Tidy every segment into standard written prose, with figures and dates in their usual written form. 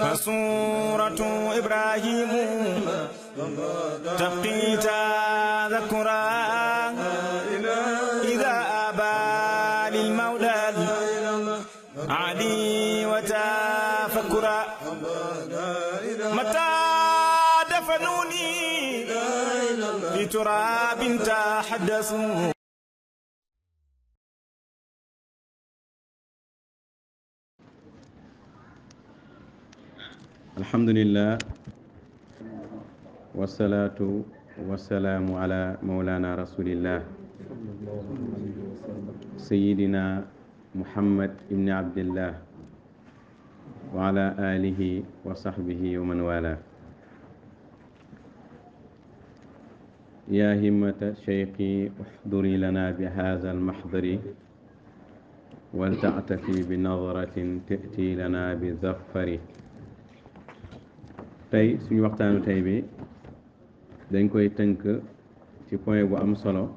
فسورة إبراهيم تبقي تذكرا إذا أبى للمولى علي وتفكرا متى دفنوني في تراب تحدثوا. alhamdulillah wasalaatu wasalaamu ala mawlana rasulillah sayidina muhammad ibni abdillah wa ala alihi wa sahbihi wa man wala. ya himmata cheikhi uhduri lana bi hadha almahdari wal ta'tafi bi nadratin ta'ti lana bi zaffari. tey suñu waxtaanu tey bi dañ koy tënk ci point bu am solo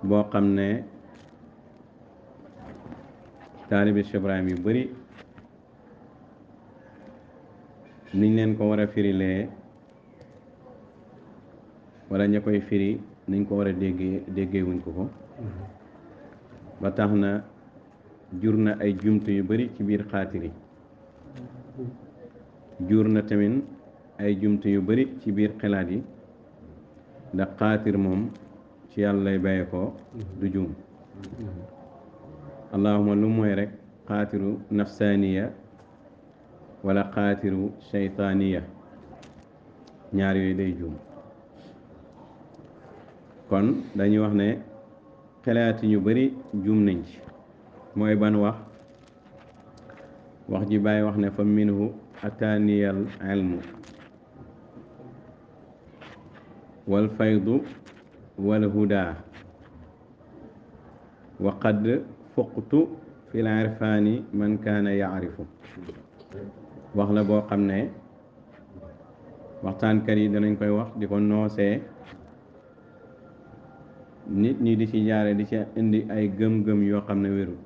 boo xam ne taalibi Cheikh Ibrahim yu bari niñ leen ko war a firilee wala ña koy firi niñ ko war a déggee wuñ ko ba tax na jur na ay jumtu yu bari ci biir xaatir yi, jur na tamit ay jumtu yu bari ci biir xalaat yi, ndax xaatir moom ci yàlla lay bàyyi ko du juum. allahuma lu mooy rek xaatiru nafsaaniya wala xaatiru shaytaaniya, ñaar yooyu day juum. kon dañuy wax ne xalaat yi ñu bari juum nañ ci. mooy ban wax ji bàyyi wax ne fa minhu ataaniyal ilmu wal faydu wal huda wa qad fuqtu fil irfaani man kaana yaarifu. wax la boo xam ne waxtaankat yi danañ koy wax di ko noosee nit ñi di ci jaare di ci indi ay gëm-gëm yoo xam ne wérul.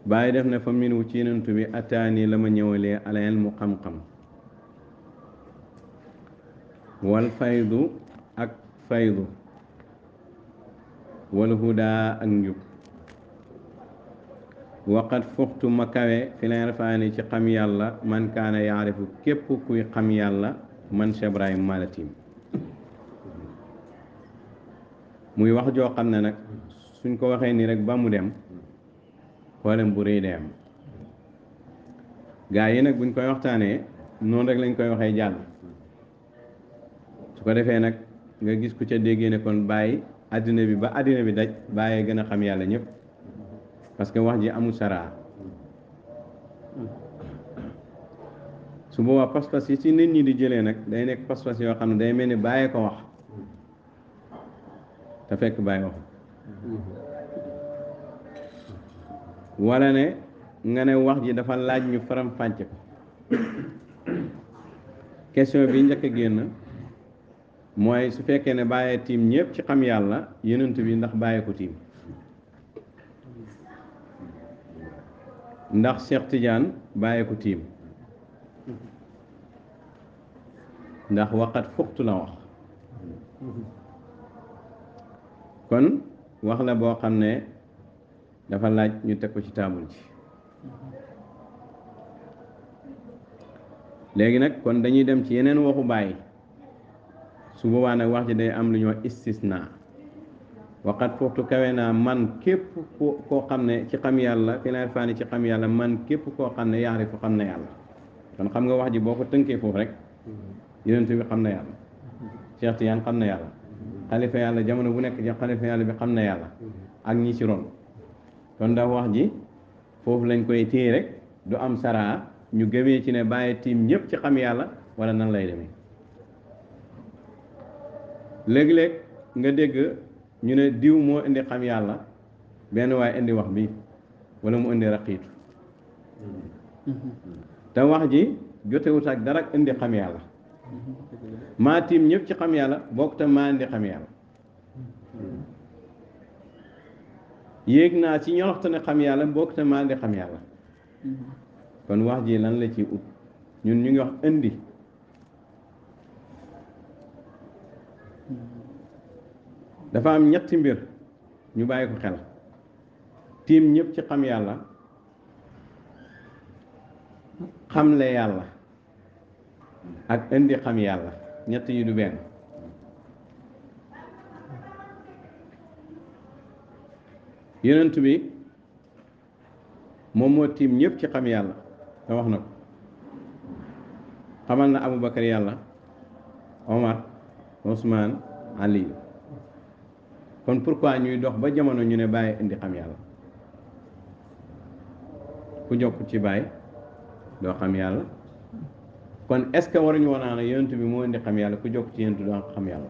bàyyi def ne fa minu ci yenentu bi ataani la ma ñëwalee al ilmu xam-xam wal faydu ak faydu wal huda ak njub waqat fuxtu ma kawe fi leen rafaani ci xam yàlla man kaana yaarifu képp kuy xam yàlla man Cheikh Ibrahim Malatim. muy wax joo xam ne nag suñ ko waxee nii rek ba mu dem problème bu rëy day am. gaa yi nag buñ koy waxtaanee noonu rek lañ koy waxee jàll. su ko defee nag nga gis ku ca déggee ne kon bàyyi àddina bi ba àddina bi daj bàyyee gën a xam yàlla ñëpp, parce que wax ji amul saraa. su boobaa pas-pas yi ci nit ñi di jëlee nag day nekk pas-pas yoo xam ne day mel ni bàyyee ko wax te fekk bàyyi wax wala ne nga ne wax ji dafa laaj ñu faram fàcce ko. question bi njëkk a génn mooy su fekkee ne bàyyee tiim ñëpp ci xam yàlla yonent bi ndax bàyyee ko tiim, ndax Cheikh Tidiane bàyyee ko tiim, ndax waqat fuqtu la wax. kon wax la boo xam ne dafa laaj ñu teg ko ci taabul ji. léegi nag kon dañuy dem ci yeneen waxu bàyyi. su boobaa nag wax ji day am lu ñuy wax istisna. waqat fuxtu kawe naa man képp koo xam ne ci xam yàlla fi lay faani ci xam yàlla man képp koo xam ne yaarifu xam na yàlla. kon xam nga wax ji boo ko tënkee foofu rek yonent bi xam na yàlla, Cheikh Tidiane xam na yàlla, xalifa yàlla jamono bu nekk ci xalifa yàlla bi xam na yàlla ak ñi ci ron. kon da wax ji foofu lañ koy téye rek du am saraa ñu gëmee ci ne bàyyi tiim ñëpp ci xam yàlla wala nan lay demee. léeg-léeg nga dégg ñu ne diw moo indi xam yàlla, benn waaye indi wax bi wala mu indi raqiitu te wax ji jotewut ak dara indi xam yàlla. maa tiim ñëpp ci xam yàlla bokk te maa indi xam yàlla. yéeg naa ci ñoroxte xam yàlla bokk te maa di xam yàlla kon wax ji lan la ci ut ñun ñu ngi wax indi dafa am ñetti mbir ñu bàyyi ko xel tiim ñëpp ci xam yàlla xamle yàlla ak indi xam yàlla ñett yi du benn yonent bi moom moo tiim ñëpp ci xam yàlla te wax na ko xamal na Aboubacar yàlla Omar Ousmane Ali kon pourquoi ñuy dox ba jamono ñu ne bàyyi indi xam yàlla ku jokk ci bàyyi doo xam yàlla kon est-ce que waruñu woon naa yonent bi moo indi xam yàlla ku jokk ci yonent doo xam yàlla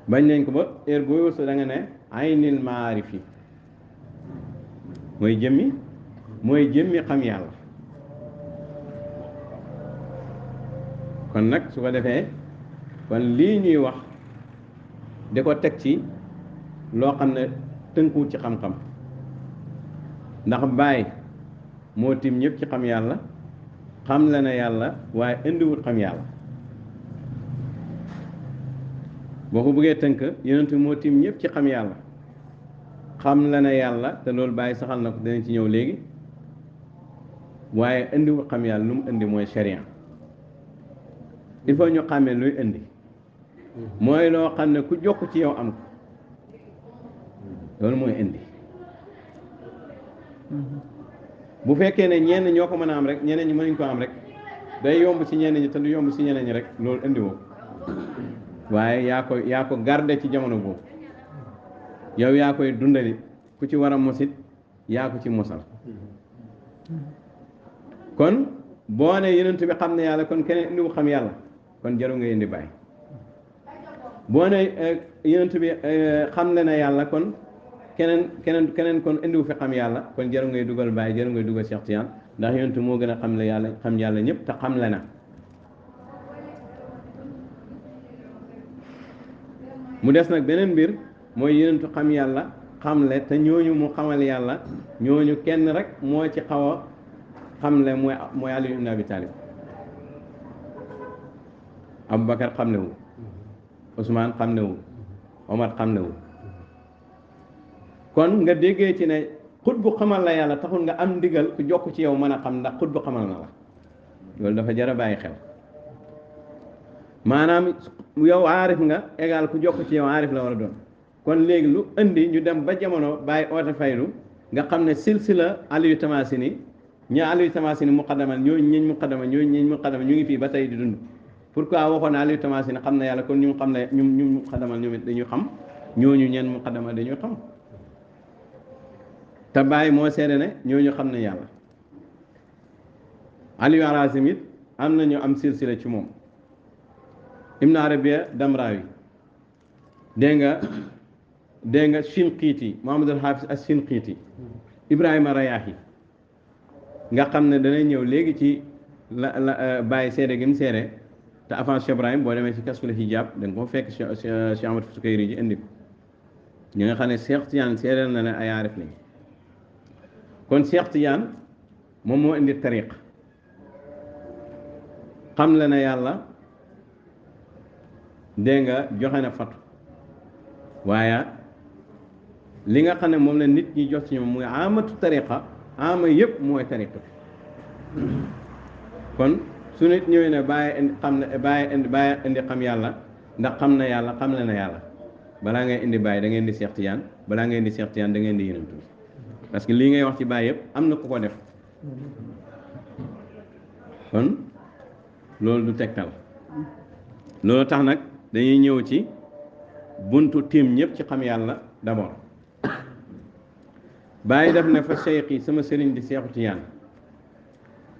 bañ nañ ko ba heure booy wërsëg da nga ne aynil maarifi mooy jëmmi xam yàlla kon nag su ko defee kon lii ñuy wax di ko teg ci loo xam ne tënkuwut ci xam-xam ndax Baay moo tiim ñëpp ci xam yàlla xam la ne yàlla waaye indiwut xam yàlla boo ko bëggee tënk yonent bi moo tiim ñëpp ci xam yàlla xam la ne yàlla te loolu Baay saxal na ko dinañ ci ñëw léegi waaye indiwut xam yàlla lu mu indi mooy sharia il faut ñu xàmmee luy indi mooy loo xam ne ku jokk ci yow am ko loolu mooy indi bu fekkee ne ñenn ñoo ko mën a am rek ñeneen ñi mënuñ ko am rek day yomb ci ñenn ñi te du yomb ci ñeneen ñi rek loolu indi woo waaye yaa ko garder ci jamono boobu yow yaa koy dundali ku ci war a mosit yaa ko ci mosal kon boo ne yonent bi xam ne yàlla kon keneen indiwu xam yàlla kon jaru nga indi Baay boo ne yonent bi xam le na yàlla kon keneen kon indiwu fi xam yàlla kon jaru ngay dugal Baay jaru ngay dugal Cheikh Tidiane ndax yonent moo gën a xam le yàlla xam yàlla ñëpp te xam le na mu des nag beneen mbir mooy yonentu xam yàlla xamle te ñooñu mu xamal yàlla ñooñu kenn rek moo ci xaw a xamle mooy Ali ibn Abi Talib Aboubacar xam ne wu Ousmane xam ne wu Omar xam ne wu kon nga déggee ci ne xut bu xamal la yàlla taxul nga am ndigal ku jokk ci yow mën a xam ndax xut bu xamal na la loolu dafa jar a bàyyi xel maanaam yow aarif nga égal ku jokk ci yow aarif la war a doon kon léegi lu indi ñu dem ba jamono bàyyi oote faydu nga xam ne silsila Aliyu Tamasini ña Aliyu Tamasini muqaddama ñooñu ñiñ muqaddama ñu ngi fii ba tey di dund pourquoi waxoon Aliyu Tamasini xam na yàlla kon ñu xam ne ñu muqaddama ñoom it dañu xam ñooñu ñeen muqaddama dañu xam te bàyyi moo seede ne ñooñu xam ne yàlla Aliyu Harazim it am na ñu am silsila ci moom Ibn Arabiya Damrawi dégg nga Shinqiiti Muhammadul Hafiz as-Shinqiiti Ibrahima Rayaahi nga xam ne danay ñëw léegi ci la bàyyi seede gi mu seede te avant Cheikh Ibrahim boo demee ci Kashful Hijab da nga ko fekk Cheikh Ahmad Sukayri ji indi ko ñi nga xam ne Cheikh Tidiane seedeel na ne ay aarif lañ kon Cheikh Tidiane moom moo indi tariq xam la ne yàlla dégg nga joxe na fatu waaye li nga xam ne moom la nit ñi jox ci ñoom muy amatu tariqa ama yëpp mooy tariqa kon su nit ñëwee ne bàyyi indi xam ne bàyyi indi xam yàlla ndax xam na yàlla xam le na yàlla balaa ngay indi bàyyi da ngeen di Cheikh Tidiane balaa ngay indi Cheikh Tidiane da ngeen di Yonent bi parce que lii ngay wax ci bàyyi yëpp am na ku ko def kon loolu du tegtal loolu tax nag dañuy ñëw ci buntu tiim ñëpp ci xam yàlla d'abord bàyyi def ne fa cheikh yi sama sëriñ di Seexu Tijaan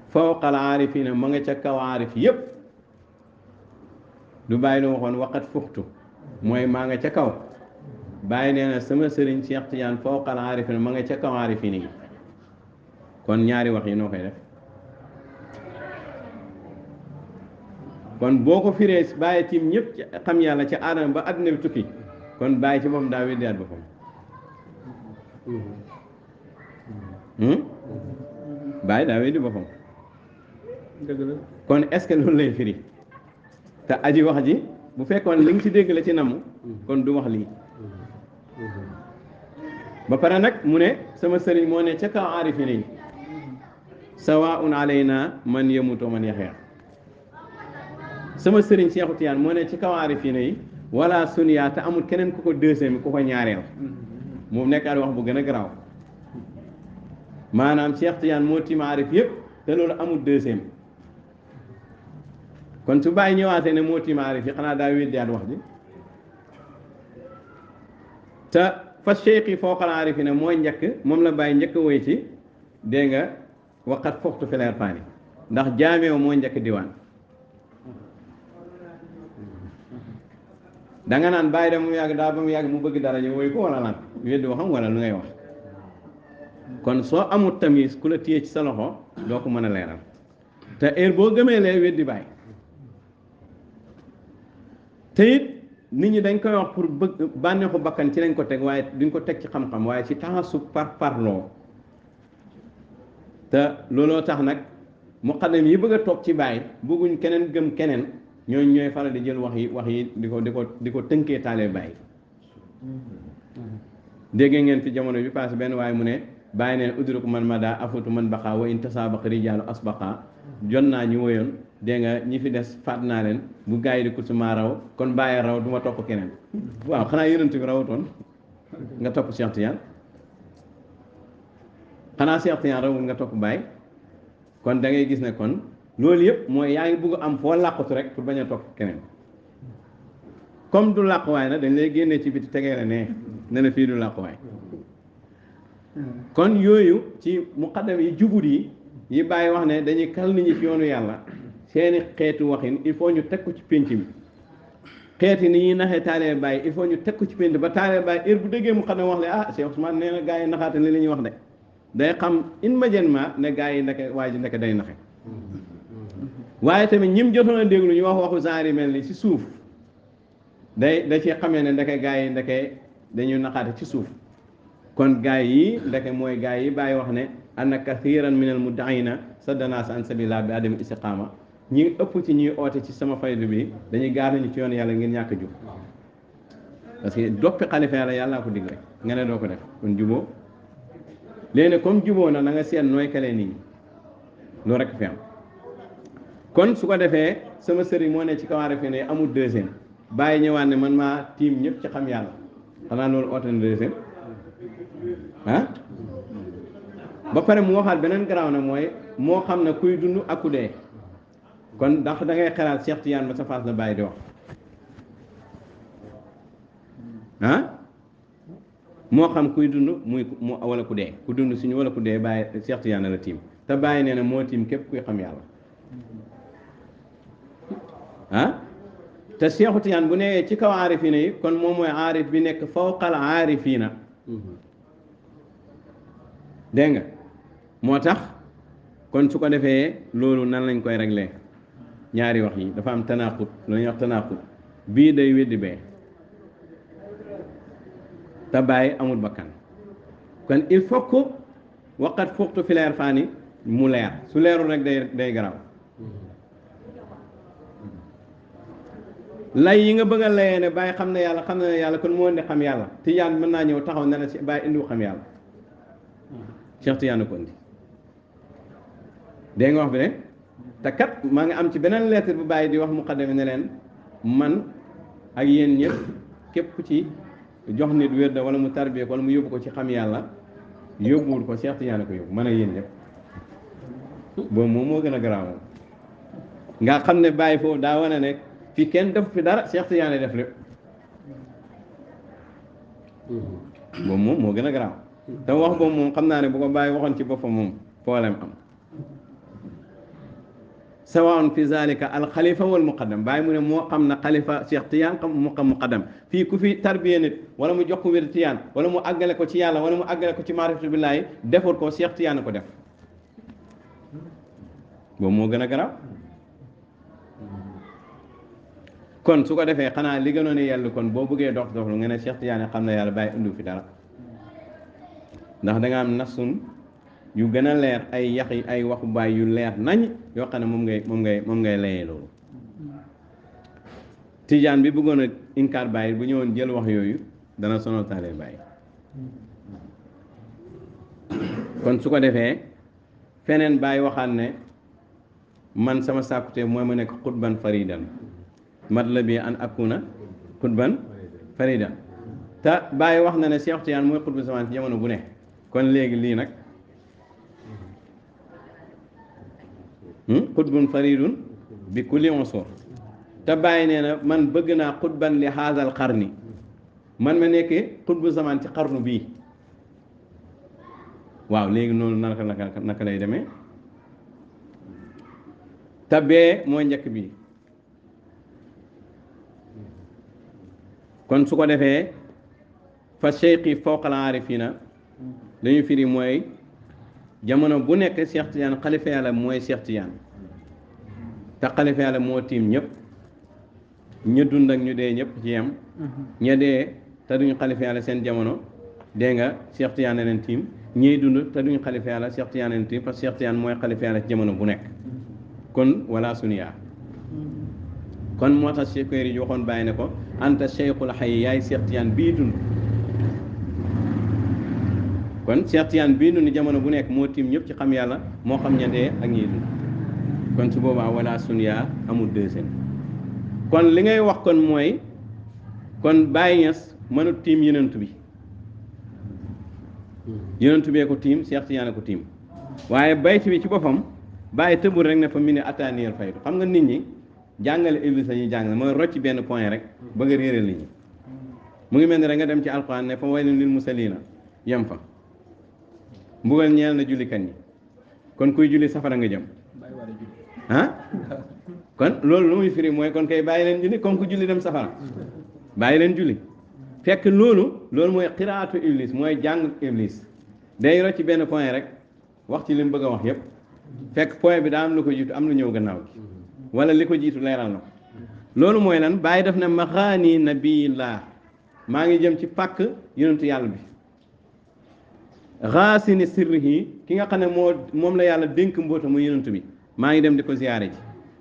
fawqal aarifina ma nga ca kaw aarif yëpp du bàyyi lu waxoon waqat fuxtu mooy maa nga ca kaw bàyyi nee na sama sëriñ Seex Tijaan fawqal aarifina ma nga ca kaw aarifina yi kon ñaari wax yi noo koy def kon boo ko firee bàyyi tiim ñëpp ci xam yàlla ci aadama ba àddina bi tukki kon bàyyi ci moom daa weddiwaat boppam bàyyi daa weddi boppam dëgg la kon est-ce que loolu lay firi te aji wax ji bu fekkoon li nga ci dégg la ci namu kon du wax lii ba pare nag mu ne sama sëriñ moo ne ca kaw aarifi nañ sawaun alayna man yamutu man yaxeer sama sëriñ Seexu Tijaan moo ne ci kaw aarifi yi wala suniya te amul keneen ku ko deuxième ku ko ñaareel moom nekkaat wax bu gën a garaaw maanaam Seex Tijaan moo tiim aarif yëpp te loolu amul deuxième kon su bàyyi ñëwaatee ne moo tiim aarif yi xanaa daa weddiwaat wax ji te fa cheikh yi fooqal aarif yi ne mooy njëkk moom la bàyyi njëkk woy ci dégg nga waqat foxtu fileer paani ndax jaameew moo njëkk diwaan da nga naan bàyyi dem mu yàgg daa ba mu yàgg mu bëgg dara ñu woy ko wala lan weddi waxam wala lu ngay wax kon soo amul tamis ku la téye ci sa loxo doo ko mën a leeral te heure boo gëmee lee weddi bàyyi te it nit ñi dañ koy wax pour bëgg bànneexu bakkan ci lañ ko teg waaye duñ ko teg ci xam-xam waaye ci taxasu parloo te looloo tax nag muqaddam yi bëgg a toog ci bàyyi bëgguñ keneen gëm keneen ñooñu ñooy faral di jël wax yi di ko tënkee taalee bàyyi dégg ngeen fi jamono bi passé benn waaye mu ne bàyyi neen udruku man mada afutu man baqa wa in tasaabaqa rijaalu asbaqa jot naa ñu woyoon dégg nga ñi fi des faat naa leen bu gaa yi di ko suma raw kon bàyyi raw du ma topp keneen waaw xanaa yonent bi rawatoon nga topp Cheikh Tidiane xanaa Cheikh Tidiane rawul nga topp bàyyi kon da ngay gis ne kon loolu yëpp mooy yaa ngi bugg am foo làqatu rek pour bañ a topp keneen comme du làquwaay nag dañ lay génnee ci biti tegee la ne la fii du làquwaay kon yooyu ci muqaddam yi jubut yi bàyyi wax ne dañuy kal nit ñi ci yoonu yàlla seeni xeetu waxin il faut ñu teg ko ci pénc mi xeeti ni ñuy naxee taalee bàyyi il faut ñu teg ko ci pénc ba taalee bàyyi heure bu déggee muqaddam wax le ah Cheikh Ousmane nee na gaa yi naxaate li la ñuy wax de day xam immédiatement ne gaa yi ndeke waa ji ndeke day naxe waaye tamit ñim jotoon a déglu ñu wax waxu genre yi mel ni ci suuf da ci xamee ne ndeke gaa yi ndeke dañuy naxaate ci suuf kon gaa yi ndeke mooy gaa yi bàyyi wax ne anna kathiran min al muddaina saddanaas an sabilillah bi adam istiqaama ñi ëpp ci ñuy oote ci sama faydu bi dañuy gaar nañu ci yoon yàlla ngeen ñàkk jub parce que doppi xalifa yàlla yàllaa ko dig rek nga ne doo ko def kon juboo léegi comme juboo na nga seet nooy kalee nit ñi loolu rek fi am kon su ko defee sama sëriñ moo ne ci kawaare fi ne amul deuxième bàyyi ñëwaat ne man maa tiim ñëpp ci xam yàlla xanaa loolu oote na deuxième ah ba pare mu waxaat beneen garaaw na mooy moo xam ne kuy dund ak ku dee kon ndax da ngay xalaat Cheikh Tidiane ba sa faas la bàyyi di wax ah moo xam kuy dund muy wala ku dee ku dund suñu wala ku dee bàyyi Cheikh Tidiane la tiim te bàyyi nee na moo tiim képp kuy xam yàlla ah te Cheikh Tidiane bu nee ci kaw aarifiina yi kon moom mooy aarif bi nekk fawqal aarifiina dégg nga moo tax kon su ko defee loolu nan lañ koy réglé ñaari wax yi dafa am tanaqut lu ñuy wax tanaqut bii day weddi bee te bàyyi amul bakkan kon il faut que waqat fuxtu fi leer faani mu leer su leerul rek day garaaw lay yi nga bëgg a layee ne bàyyi xam ne yàlla kon moo indi xam yàlla Tijaan mën naa ñëw taxaw ne la si bàyyi indiwu xam yàlla Cheikh Tidiane ko indi dégg nga wax bi ne te kat maa ngi am ci beneen lettre bu bàyyi di wax muqaddam ne leen man ak yéen ñëpp képp ku ci jox nit wér da wala mu tarbiye ko wala mu yóbbu ko ci xam yàlla yóbbuwul ko Cheikh Tidiane ko yóbbu man ak yéen ñëpp boobu moom moo gën a garaaw moom nga xam ne bàyyi foofu daa wane ne fii kenn def fi dara Cheikh Tidiane def lépp boobu moom moo gën a garaaw te wax boobu moom xam naa ne bu ko bàyyi waxoon ci boppam moom problème am sawaun fi zalika al xalifa wal muqaddam bàyyi mu ne moo xam na xalifa Cheikh Tidiane xam mu xam muqaddam fii ku fi tarbiye nit wala mu jox ko wér Tidiane wala mu àggale ko ci yàlla wala mu àggale ko ci maarifatu billaahi deful ko Cheikh Tidiane ko def boobu moo gën a garaaw kon su ko defee xanaa li gënoon a yellu kon boo bëggee dox lu nga ne Cheikh Tidiane xam na yàlla bàyyi indiw fi dara ndax da nga am nasun yu gën a leer ay yax yi ay waxu baay yu leer nañ yoo xam ne moom ngay layee loolu tijaan bi bëggoon a inkaar bàyyi bu ñëwoon jël wax yooyu dana sonal taale bàyyi kon su ko defee feneen bàyyi waxaat ne man sama sàkkute mooy ma nekk xutban faridan mat la bi an akuna xutban faridan te bàyyi wax na ne Cheikh Tidiane mooy xutbu zaman ci jamono bu ne kon léegi lii nag xutbun faridun bi kulli unsur te bàyyi nee na man bëgg naa xutban li haazal xarni man ma nekkee xutbu zaman ci xarnu bii waaw léegi noonu naka lay demee te bee mooy njëkk bi kon su ko defee fa cheikhi fawqal aarifina dañu firi mooy jamono bu nekk Cheikh Tidiane xalifa yàlla mooy Cheikh Tidiane te xalifa yàlla moo tiim ñëpp ñu dund ak ñu dee ñëpp ci yem ña dee te duñu xalifa yàlla seen jamono dégg nga Cheikh Tidiane leen tiim ñiy dund te duñu xalifa yàlla Cheikh Tidiane leen tiim parce que Cheikh Tidiane mooy xalifa yàlla ci jamono bu nekk kon wala suniyaa kon moo tax Cheikh yi waxoon bàyyi ne ko anta cheikhul hayy yaay Cheikh Tidiane bii dund kon Cheikh Tidiane bii dund jamono bu nekk moo tiim ñëpp ci xam yàlla moo xam ña dee ak ñiy dund kon su boobaa wala suniyaa amul deuxième kon li ngay wax kon mooy kon Baye Niass mënut tiim yenentu bi yenentu bee ko tiim Cheikh Tidiane ko tiim waaye bayt bi ci boppam Baye tëbul rek ne fa mu ne attaaniyal faydu xam nga nit ñi jàngale iblis la ñuy jàngale mooy rocc benn point rek bëgg a réeral nit ñi mu ngi mel ni rek nga dem ci alquran ne fa waylun lil musallina yem fa mbugal ñeel na jullikat ñi kon kuy julli safara nga jëm ah kon loolu lu muy firi mooy kon kay bàyyi leen julli comme ku julli dem safara bàyyi leen julli fekk loolu mooy xiraatu iblis mooy jàng iblis day rocc benn point rek wax ci li mu bëgg a wax yépp fekk point bi daa am lu ko jiitu am lu ñëw gannaaw gi wala li ko jiitu leeral na ko loolu mooy lan bàyyi def ne maxaani nabiyillah maa ngi jëm ci pàkk yonentu yàlla bi xaasini sirrihi ki nga xam ne moom la yàlla dénk mboota muy yonentu bi maa ngi dem di ko ziyaare ji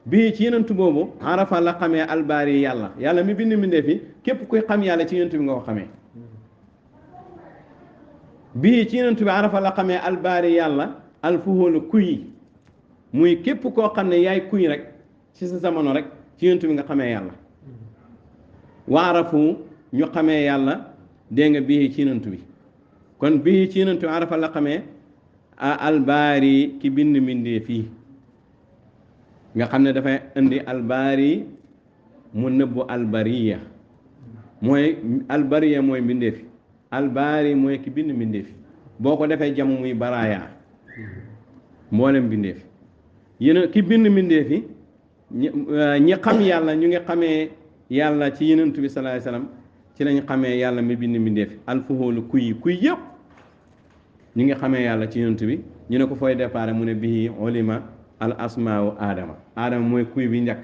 bii ci yonentu boobu arafa la xamee albaari yàlla mi bind mbindee fi képp kuy xam yàlla ci yonentu bi nga ko xamee bii ci yonentu bi arafa la xamee albaari yàlla alfuhóolu kuy muy képp koo xam ne yaay kuy rek ci sa jamono rek ci yonentu bi nga xamee yàlla waarafu ñu xamee yàlla dégg nga bii ci yonentu bi kon bii ci yonentu bi arafa la xamee albaari ki bind mbindee fii nga xam ne dafay indi albaari mu nëbbu albariya mooy albariya mooy mbindee fi albaari mooy ki bind mbindee fi boo ko defee jam muy baraaya mboolem mbindee fi yéen ki bind mbindee fi ñi xam yàlla ñu ngi xamee yàlla ci yenentu bi sallallahu alayhi wasallam ci lañ xamee yàlla mi bind mbindee fi alfuhóolu kuy yëpp ñu ngi xamee yàlla ci yenentu bi ñu ne ko fooy déparé mu ne bii olima al asmaawu aadama mooy kuy bi njëkk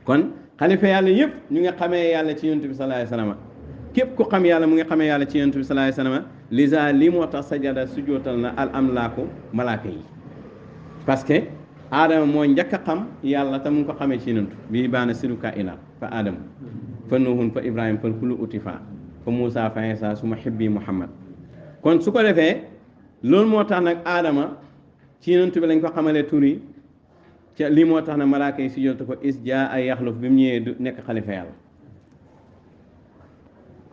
kon xalifa yàlla yëpp ñu ngi xamee yàlla ci yonent bi sallallahu alayhi wasallam képp ku xam yàlla mu ngi xamee yàlla ci yonent bi sallallahu alayhi wasallam lisa li moo tax sajada sujootal na al amlaaku malaaka yi parce que aadama moo njëkk a xam yàlla te mu ngi ko xamee ci yonent bii baana siruka ila fa aadama fa nuhun fa ibrahima fa kulu utifa fa muusa fa isa suma xibbi muhammad kon su ko defee loolu moo tax nag aadama ci yonent bi lañ ko xamalee tur yi ca lii moo tax na malaaka yi si joltu ko is jaa ay yaxluf bi mu ñëwee du nekk xalifa yàlla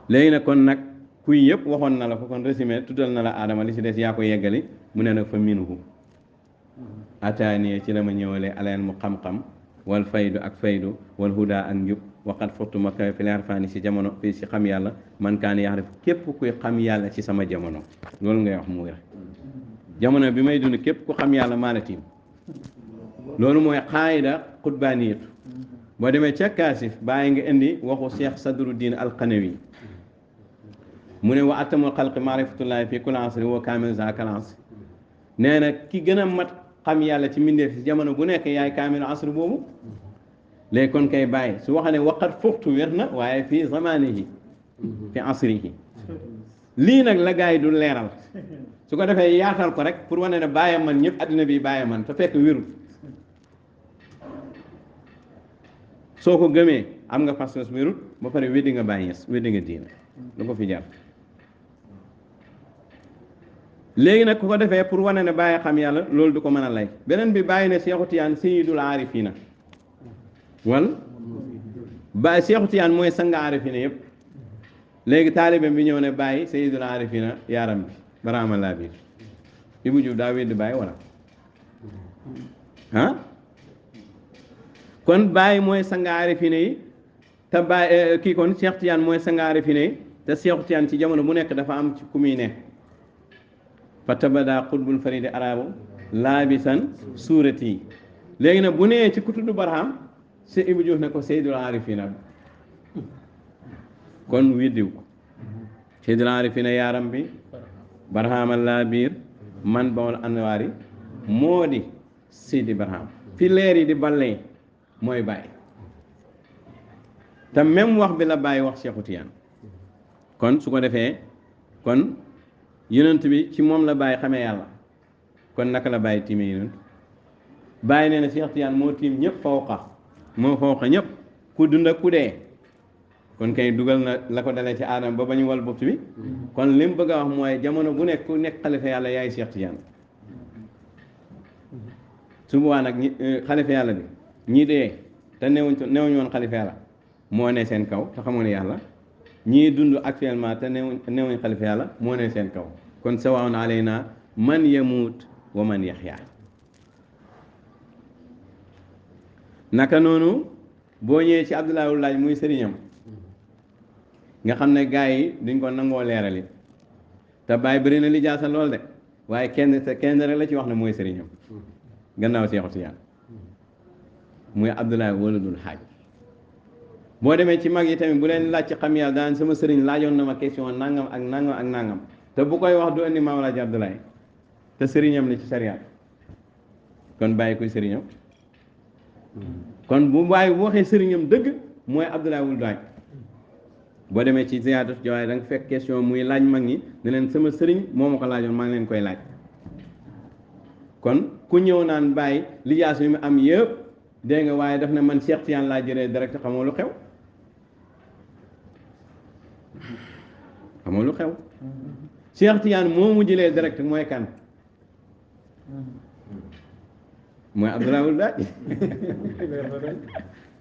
léegi nag kon nag kuy yëpp waxoon na la ko kon résumé tuddal na la aadama li si des yaa ko yeggali mu ne nag fa minhu ataaniye ci la ma ñëwalee aleen mu xam-xam wal faydu ak faydu wal huda ak njub waqat fottu ma kawe fi leer faani si jamono fii si xam yàlla man kaan yaxrif képp kuy xam yàlla ci sama jamono loolu ngay wax mu wér jamono bi may dund képp ku xam yàlla maa la tiim loolu mooy xaayida xutbaaniyatu boo demee ca kaasif bàyyi nga indi waxu Cheikh Sadruddin Alqanawi mu ne wa atamul xalqi maarifatullahi fi kulli asri wa kaamil zaakal asri nee na ki gën a mat xam yàlla ci mbindeef si jamono bu nekk yaay kaamilu asri boobu léegi kon kay bàyyi su waxee ne waqat fuxtu wér na waaye fii zamanihi fi asrihi lii nag la gars yi du leeral su ko defee yaatal ko rek pour wane ne bàyyi man ñëpp addina bi bàyyi man te fekk wérul soo ko gëmee am nga pas-pas wérul ba pare weddi nga bàyyi ñes weddi nga diina lu ko fi jar léegi nag ku ko defee pour wane ne bàyyi xam yàlla loolu du ko mën a lay beneen bi bàyyi ne Seexu Tijaan sayyidul aarifiina wal bàyyi Seexu Tijaan mooy sanga aarifiina yëpp léegi taalibe bi ñëw ne bàyyi sayyidul aarifiina yaaram bi baraama laa biir Ibou Diouf daa weddi bàyyi wala ah kon bàyyi mooy sanga aarifiina yi te bàyyi kii kon Seexu Tijaan mooy sanga aarifiina yi te Seexu Tijaan ci jamono bu nekk dafa am ci ku muy nekk fa tabada xutbul faridi arabu laabisan suurati léegi nag bu nee ci ku tudd barham si Ibou Diouf ne ko seydul arifina kon widdiw ko seydul arifina yaaram bi barhama laa biir man bawol anwaari moo di seydi barham fi leer yi di ballee mooy bàyyi te même wax bi la bàyyi wax Seexu Tijaan kon su ko defee kon yonent bi ci moom la bàyyi xamee yàlla kon naka la bàyyi tiimee yonent bàyyi nee na Seex Tijaan moo tiim ñëpp moo fawqa ñëpp ku dund ak ku dee kon kay dugal na la ko dalee ci aadama ba ba ñu wal bopp bi kon li mu bëgg a wax mooy jamono bu nekk ku nekk xalifa yàlla yaay Seex Tijaan su boobaa nag xalifa yàlla bi ñii dee te newuñu woon xalifa yàlla moo ne seen kaw te xamoon yàlla ñii dund actuellement te newuñ xalifa yàlla moo ne seen kaw kon sawaun alayna man yamuut wa man yaxya naka noonu boo ñëwee ci Abdoulaye Laaj muy sëriñam nga xam ne gars yi duñ ko nangoo leerali te bàyyi bëri na lijaasa lool de waaye kenn rek la ci wax ne mooy sëriñam gannaaw Seexu Tijaan muy Abdoulaye waladul Haaj boo demee ci mag yi tamit bu leen laaj ci xam yàlla daan sama sëriñ laajoon na ma question nangam ak nangam ak nangam te bu koy wax du indi Maam Alaaji Abdoulaye te sëriñam li ci sariyaat kon bàyyi koy sëriñam kon bu bàyyi bu waxee sëriñam dëgg mooy Abdoulaye wul daaj boo demee ci ziyaadatu jawaay da nga fekk question muy laaj mag ñi ne leen sama sëriñ moo ma ko laajoon maa ngi leen koy laaj kon ku ñëw naan bàyyi lijaas yi mu am yëpp dégg nga waaye daf ne man Seex Tijaan laa jëlee direct xamoo lu xew xamoo lu xew Seex Tijaan moo mu jëlee direct mooy kan mooy Abdoulaye wul daaj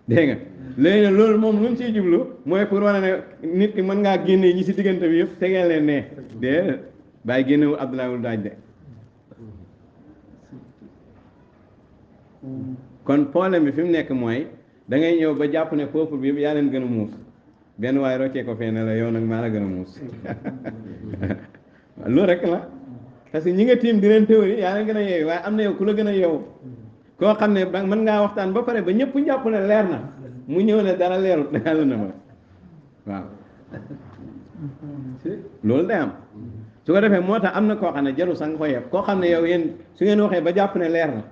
dégg nga léegi nag loolu moom lu mu ciy jublu mooy pour wane ne nit ki mën ngaa génne ñi ci diggante bi yëpp tegee leen ne de bàyyi génnewul Abdoulaye wul daaj de kon problème bi fi mu nekk mooy da ngay ñëw ba jàpp ne peuple bi yëpp yaa leen gën a muus benn waaye roccee ko fee ne la yow nag maa la gën a muus loolu rek la parce que ñi nga tiim di leen théorie yaa leen gën a yeewu waaye am na yow ku la gën a yeewu koo xam ne mën ngaa waxtaan ba pare ba ñëpp jàpp ne leer na mu ñëw ne dara leerut yàlla na ma waaw loolu day am su ko defee moo tax am na koo xam ne jaru sax nga ko yeb koo xam ne yow yéen su ngeen waxee ba jàpp ne leer na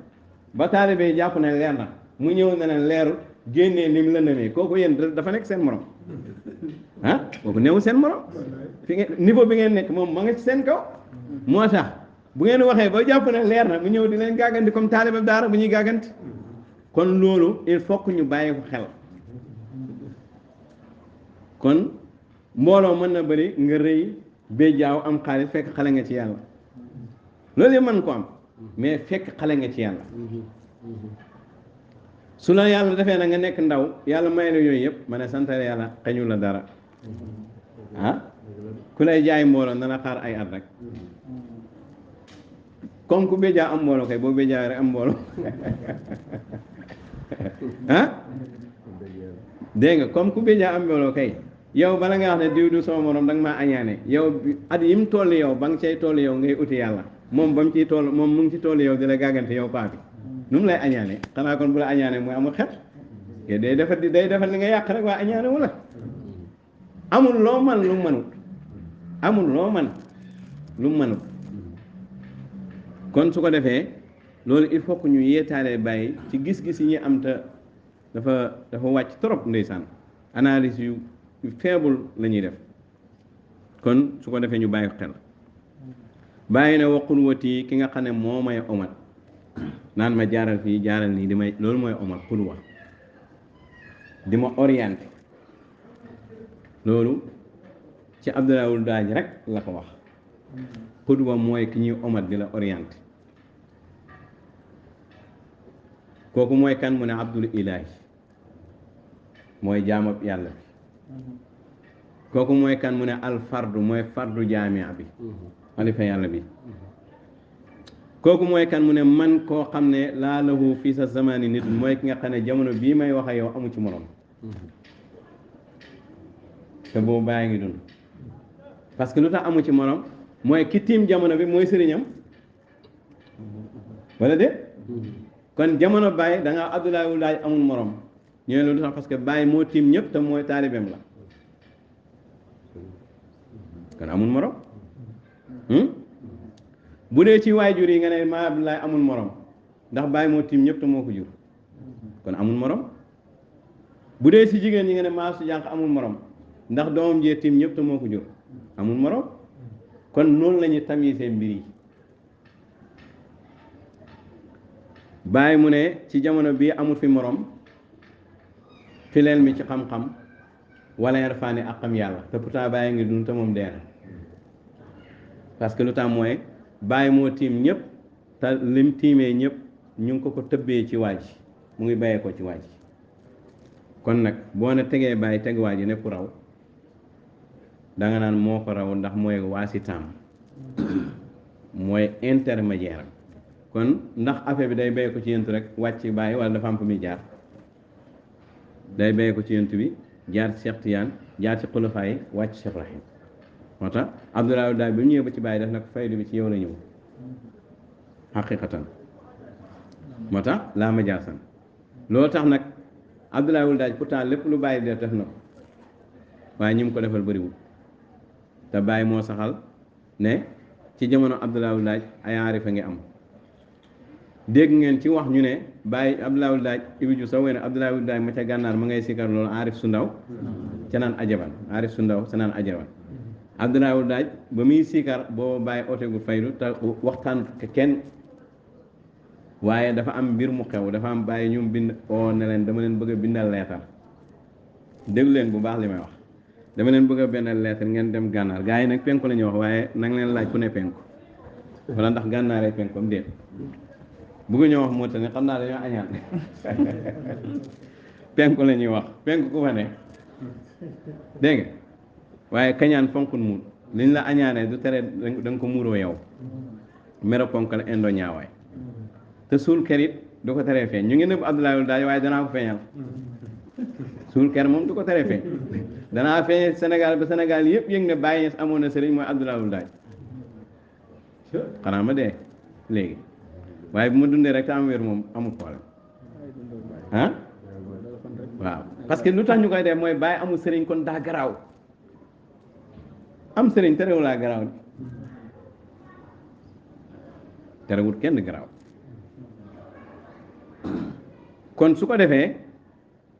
ba taalibe yi jàpp ne leer na mu ñëw ne leen leerut génnee lim la nemee kooku yéen dafa nekk seen morom ah kooku newu seen morom fi ngeen niveau bi ngeen nekk moom ma nga ci seen kaw moo tax bu ngeen waxee ba jàpp ne leer na mu ñëw di leen gàgganti comme taalibe daara bu ñuy gàgganti kon loolu il faut que ñu bàyyi ko xel kon mbooloo mën na bëri nga rëy béjjaaw am xaalis fekk xale nga ci yàlla loolu yëpp mën ko am mais fekk xale nga ci yàlla su la yàlla defee na nga nekk ndaw yàlla may la yooyu yëpp ma ne santale yàlla xañu la dara ah ku lay jaay mbooloo dana xaar ay at rek comme ku béjjaaw am mbooloo kay boo béjjaaw rek am mbooloo ah dégg nga comme ku béjjaaw am mbooloo kay yow bala nga wax ne diw du sama morom da nga maa añaane yow at yi mu toll yow ba nga cay toll yow ngay uti yàlla moom ba mu ciy toll moom mu ngi ci toll yow di la gàggante yow paa bi nu mu lay añaane xanaa kon bu la añaane mooy amul xet ke day defar li nga yàq rek waa añaane wala amul loo man lu mu mënut amul loo man lu mu mënut kon su ko defee loolu il faut que ñu yeetaale bàyyi ci gis-gis yi ñu am te dafa wàcc trop ndeysaan analyse yu faible la ñuy def kon su ko defee ñu bàyyi xel bàyyi ne waqul wati ki nga xam ne moo may omat naan ma jaaral fii jaaral nii di may loolu mooy omat xulwa di ma orienté loolu ci Abdoulaye Daaj rek la ko wax xudwa mooy ki ñuy omat di la orienté kooku mooy kan mu ne Abdul Ilaahi mooy jaamab yàlla bi kooku mooy kan mu ne al fardu mooy fardu jaamia bi xalifa yàlla bi kooku mooy kan mu ne man koo xam ne laa lahu fii sa zamani nit mooy ki nga xam ne jamono bii may wax ak yow amu ci morom te boobu bàyyi ngi dund parce que lu tax amu ci morom mooy ki tiim jamono bi mooy sëriñam wala de kon jamono bàyyi da nga Abdoulaye Daaj amul morom ñu ne lu tax parce que bàyyi moo tiim ñëpp te mooy taalibeem la kon amul morom bu dee ci waajur yi nga ne maa Abdoulaye amul morom ndax bàyyi moo tiim ñëpp te moo ko jur kon amul morom bu dee ci jigéen yi nga ne maa su jànq amul morom ndax doomam jee tiim ñëpp te moo ko jur amul morom kon noonu la ñuy tamisee mbir yi bàyyi mu ne ci jamono bii amul fi morom fileel mi ci xam-xam wala yarfaani ak xam yàlla te pourtant bàyyi ngi dund te moom dee na parce que lu tax mooy bàyyi moo tiim ñëpp te lim tiimee ñëpp ñu ngi ko tëbbee ci waaj mu ngi bàyyee ko ci waaj kon nag boo ne tegee bàyyi teg waaj yi ne ku raw danga naan moo ko raw ndax mooy waasitaam mooy intermédiaire kon ndax affaire bi day bàyyee ko ci yent rek wàcc bàyyi wala dafa am fu muy jaar day bàyyee ko ci yent bi jaar ci Cheikh Tidiane jaar ci xulafaa yi wàcc Cheikh Ibrahim moo tax Abdoulaye Daaj bi mu ñëwee ba ci bàyyi def nag faydu bi ci yow la ñëw xaqiqatan moo tax laa ma jaasan loolu tax nag Abdoulaye Daaj pourtant lépp lu bàyyi def na ko waaye ñi mu ko defal bëriwul te bàyyi moo saxal ne ci jamono Abdoulaye Daaj ay aarifa ngi am dégg ngeen ci wax ñu ne bàyyi Abdoulaye Daaj ibiju sa wene Abdoulaye Daaj ma ca gànnaar ma ngay sikkar loolu aarif su ndaw ca naan ajaban aarif su ndaw ca naan ajaban Abdoulaye Daaj ba muy sikkar boo bàyyi otegul faydu te waxtaan kenn waaye dafa am mbir mu xew dafa am bàyyi ñu bind oo ne leen dama leen bëgg a bindal leetar déglu leen bu baax li may wax dama leen bëgg a bindal leetar ngeen dem gànnaar gaa yi nag penku la ñuy wax waaye nang leen laaj ku ne penku wala ndax gànnaaree penku am déet bëgg ñoo wax moo tax ne xam naa dañoo añaan penku la ñuy wax penku ku fa ne dégg nga waaye kañaan fonkul muur liñ la añaanee du tere da nga ko muuroo yow mero ponk la indo ñaawaay te suul ker it du ko teree feeñ ñu ngi nëbb Abdoulaye Daaj waaye danaa ko feeñal suul ker moom du ko teree feeñ danaa feeñal Sénégal ba Sénégal yëpp yëg ne Baye Niass amoon na sëriñ mooy Abdoulaye Daaj xanaa ma dee léegi waaye bu ma dundee rek te am wér moom amul problème ah waaw parce que lu tax ñu koy def mooy Baye amul sëriñ kon daa garaaw am sëriñ terewul laa garaaw terewul kenn garaaw kon su ko defee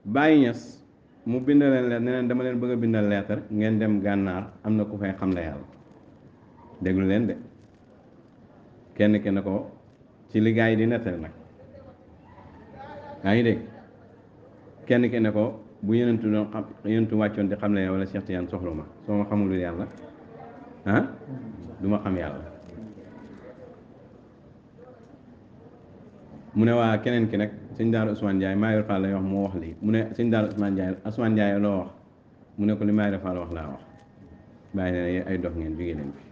Baye Niass mu bind leen ne leen dama leen bëgg a bindal leetar ngeen dem gànnaar am na ku fay xam la yàlla déglu leen de kenn ko ci liggéey yi di nettali nag yaa ngi dégg kenn ki ne ko bu yenentu doon xam yenentu wàccoon di xam la yàlla wala Cheikh Tidiane soxla ma soo ma xamul yàlla ah du ma xam yàlla mu ne waa keneen ki nag sëñ Daara Ousmane Ndiaye Maayor Fall lay wax moo wax lii mu ne sëñ Daara Ousmane Ndiaye loo wax mu ne ko li Maayor Fall wax laa wax bàyyi ne ay dox ngeen jógee leen fi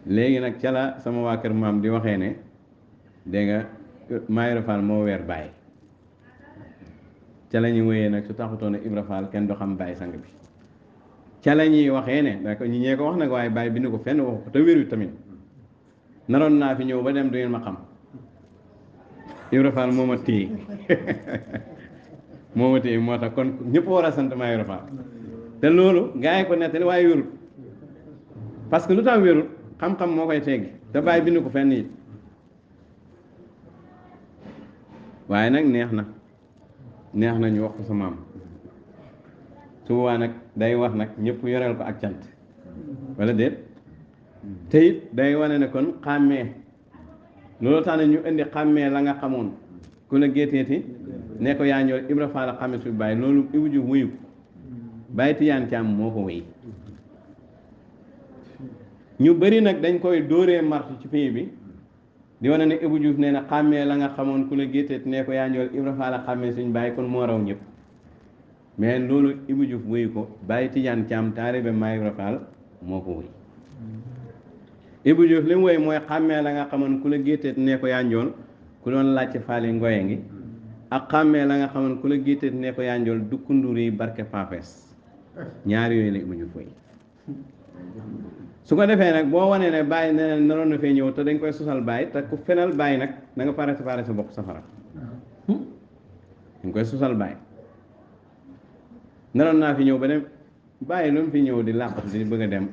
léegi nag ca la sama waa kër maam di waxee ne dégg nga Maayor Fall moo weer Baye ca la ñuy wéyee nag su taxutoon Ibra Fall kenn du xam Baye sang bi ca la ñuy waxee ne da ko ñi ñee ko wax nag waaye Baye bind ko fenn wax ko te wéru tamit naroon naa fi ñëw ba dem du ngeen ma xam Ibra Fall moo ma téye moo tax kon ñëpp war a sant maa Ibra Fall te loolu gaa yi ko nettali waaye wérut parce que lu tax wérut xam-xam moo koy teggi te Baye bind ko fenn yi waaye nag neex na ñu wax ko sa maam su boobaa nag day wax nag ñëpp yoreel ko ak cant wala déet te it day wane ne kon xàmmee loolu tax na ñu indi xàmmee la nga xamoon ku la géeteeti ne ko yaa ñëw Ibra Faal xàmme su bàyyi loolu Ibou Diouf wuyu Baye Tidiane Thiam moo ko wéy ñu bëri nag dañ koy dóoree martu ci pays bi di wane ne Ibou Diouf nee na xàmmee la nga xamoon ku la gétteet ne ko yaa njool Ibra Faal xàmmee suñ bàyyi kon moo raw ñëpp mais loolu Ibou Diouf wuyu ko Baye Tidiane Thiam taalibe Maam Ibra Faal moo ko wuy Ibou Diouf li mu woy mooy xàmmee la nga xamoon ku la gétteet ne ko yaa njool ku doon laajte faali ngoye ngi ak xàmmee la nga xamoon ku la gétteet ne ko yaa njool dukku ndur yi barke paapes ñaari yooyu la Ibou Diouf woy su ko defee nag boo wanee ne bàyyi ne naroon na fee ñëw te dañ koy sosal bàyyi te ku fenal bàyyi nag da nga pare sa bopp safara dañ koy sosal bàyyi naroon naa fi ñëw ba dem bàyyi lu mu fi ñëw di làqatu di bëgg a dem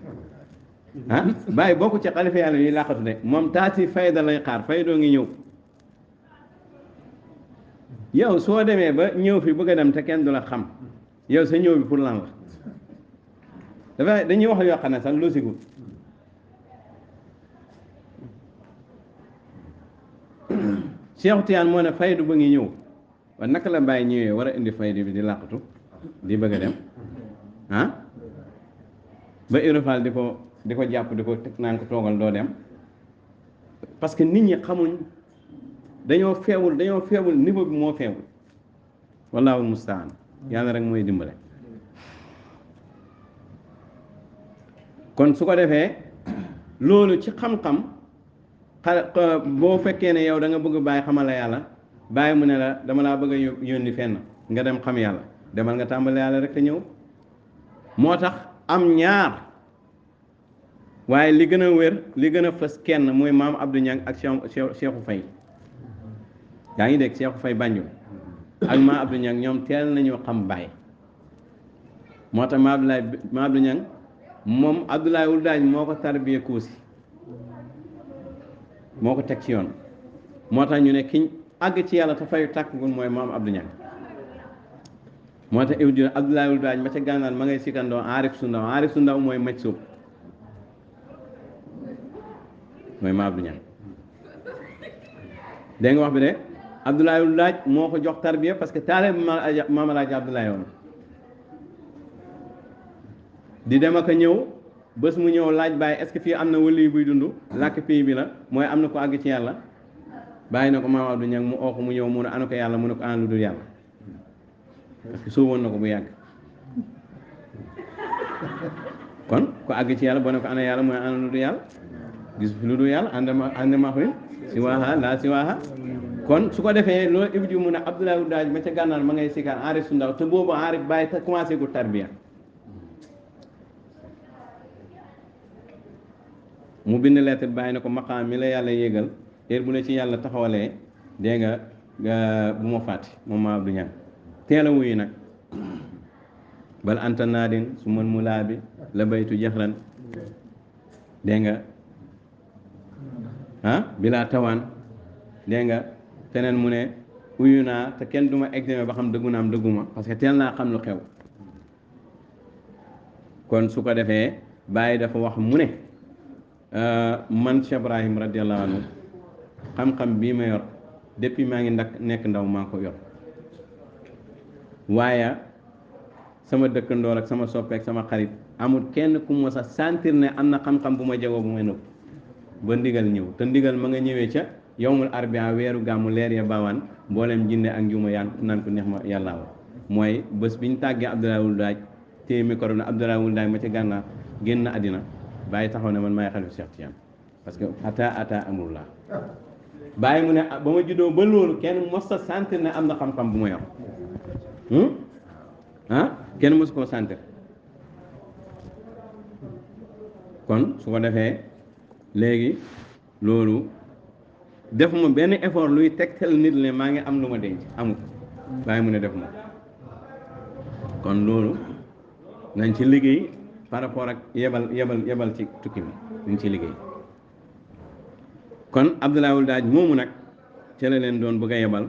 ah bàyyi bokku ci xalifa yàlla yuy làqatu de moom taati fayda lay xaar faydoo ngi ñëw yow soo demee ba ñëw fi bëgg a dem te kenn du la xam yow sa ñëw bi pour lan la dafa dañuy wax yoo xam ne sax logique Cheikh Tiyaan moo ne faydu ba ngi ñëw wa naka la bàyyi ñëwee war a indi faydu bi di làqatu di bëgg a dem ah ba Ibra Faal di ko jàpp di ko teg naan ko toogal doo dem parce que nit ñi xamuñ dañoo feewul niveau bi moo feewul wallaahu mustaan yàlla rek mooy dimbale kon su ko defee loolu ci xam-xam boo fekkee ne yow da nga bëgg bàyyi xamal la yàlla bàyyi mu ne la dama laa bëgg a yónni fenn nga dem xam yàlla demal nga tàmbale yàlla rek te ñëw moo tax am ñaar waaye li gën a wér li gën a fës kenn mooy maam Abdou Niang ak Cheikhou Faye yaa ngi dégg Cheikhou Faye Banjul ak maam Abdou Niang ñoom teel nañu xam bàyyi moo tax maam Abdou Niang moom Abdoulaye Wul Daaj moo ko tarbiye Kousi moo ko teg ci yoon moo tax ñu ne kiñ àgg ci yàlla te fayu tàkkagul mooy maam Abdou Niang moo tax Ibou Diouf Abdoulaye Wul Daaj ma ca gànnaar ma ngay sikkandoo aarif su ndaw mooy maj suub mooy maam Abdou Niang dégg nga wax bi de Abdoulaye Wul Daaj moo ko jox tarbiya parce que taale maam Alaaji Abdoulaye woon di dem ak a ñëw bés mu ñëw laaj bàyyi est-ce que fii am na wëli buy dund làkk pays bi la mooy am na ko àgg ci yàlla bàyyi na ko maam Abdou Niang mu oo ko mu ñëw mu ne ana ko yàlla mu ne ko ana lu dul yàlla parce que sóoboon na ko bu yàgg kon ko àgg ci yàlla boo ne ko ana yàlla mooy ana lu dul yàlla gis fi lu dul yàlla ànd ma xëy si waaxa laa si waaxa kon su ko defee loolu Ibou Diouf mu ne Abdoulaye Wul Daaj ma ca gànnaar ma ngay sikkaan aarif su ndaw te boobu aarif bàyyi te commencé gu tarbiya mu bind lettre bàyyi na ko maqaam mi la yàlla yéegal heure bu la ci yàlla taxawalee dégg nga bu ma fàtte moom maa Abdou Niang teel a wuyu nag bal anta naadin su mën mu laa bi la baytu jaxran dégg nga bilaa tawaan dégg nga feneen mu ne uyu naa te kenn du ma examen ba xam dëggu naa am dëgguma parce que teel naa xam lu xew kon su ko defee bàyyi dafa wax mu ne man Cheikh Ibrahim radiallahu anhu xam-xam bii ma yor depuis maa ngi nekk ndaw maa ko yor waaye sama dëkkandoor ak sama soppeek sama xarit amul kenn ku mos a sentir ne am na xam-xam bu ma jagoo bu may nëbb ba ndigal ñëw te ndigal ma nga ñëwee ca yowmul arbia weeru gàmmu leer ya baawaan mboolem jinne ak njuma yaan naan ko neex ma yàlla wa mooy bés bi ñu tàggee Abdoulaye Wul Daaj téye micro ne Abdoulaye Wul Daaj ma ca gànnaar génn àddina bàyyi taxaw ne man maay xalifa Cheikh Tidiane parce que ata amrullah bàyyi mu ne ba ma juddoo ba loolu kenn mos a sentir ne am na xam-xam bu ma yor kenn mosu koo sentir kon su ko defee léegi loolu def ma benn effort luy tegtal nit ne maa ngi am lu ma denc amul bàyyi mu ne def ma kon loolu nañ ci liggéey par rapport ak yebal ci tukki bi nañ ci liggéey kon Abdoulaye Wul Daaj moomu nag ci la leen doon bëgg a yebal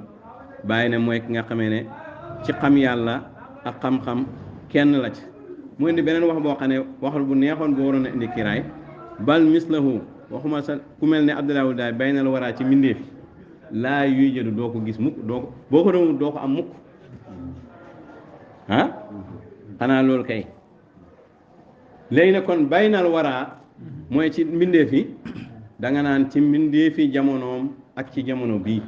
bàyyi ne mooy ki nga xamee ne ci xam yàlla ak xam-xam kenn la ci mu indi beneen wax boo xam ne waxal bu neexoon boo waroon a indi kiraay bal mislahu waxuma sa ku mel ne Abdoulaye Wade daal bay na la waraa ci mbindeef laa yuy jëdu doo ko gis mukk doo ko boo ko doon doo ko am mukk ah xanaa loolu kay léegi nag kon bay na la waraa mooy ci mbindeef yi da nga naan ci mbindeefi jamonoom ak ci jamono bii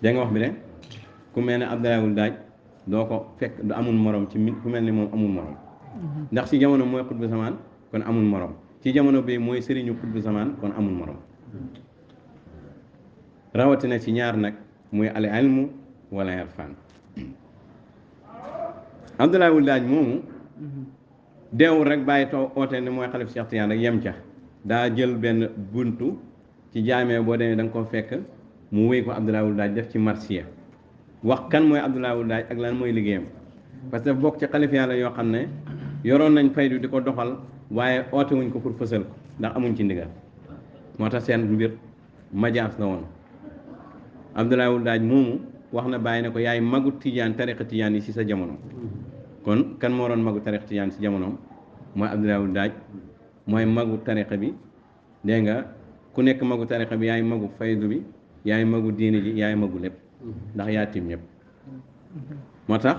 dégg nga wax bi de ku mel ne Abdoulaye Wade daaj doo ko fekk du amul morom ci ku mel ni moom amul morom ndax ci jamono mooy xutbu zamaan kon amul morom ci jamono bi mooy sëriñu xutbu zamaan kon amul morom rawatina ci ñaar nag muy al ilmu wala irfan Abdoulaye Wade daaj moomu deewul rek bàyyi too oote ne mooy xalif Cheikh Tidiane rek yem ca daa jël benn buntu ci jaamee boo demee da nga ko fekk mu wéy ko Abdoulaye Wade daaj def ci marsiya wax kan mooy Abdoulaye Wade daaj ak lan mooy liggéeyam parce que bokk ci xalif yàlla yoo xam ne yoroon nañ faydu di ko doxal waaye oote wuñ ko pour fësal ko ndax amuñ ci ndigal moo tax seen mbir majaas la woon Abdoulaye Wade daaj moomu wax na bàyyi ne ko yaay magu tijaan tariqa tijaan yi ci sa jamono kon kan moo doon magu tariqa tijaan ci jamonoom mooy Abdoulaye Wade daaj mooy magu tariqa bi dégg nga ku nekk magu tariqa bi yaay magu faydu bi yaay magu diini ji yaay magu lépp ndax yaa tiim ñëpp moo tax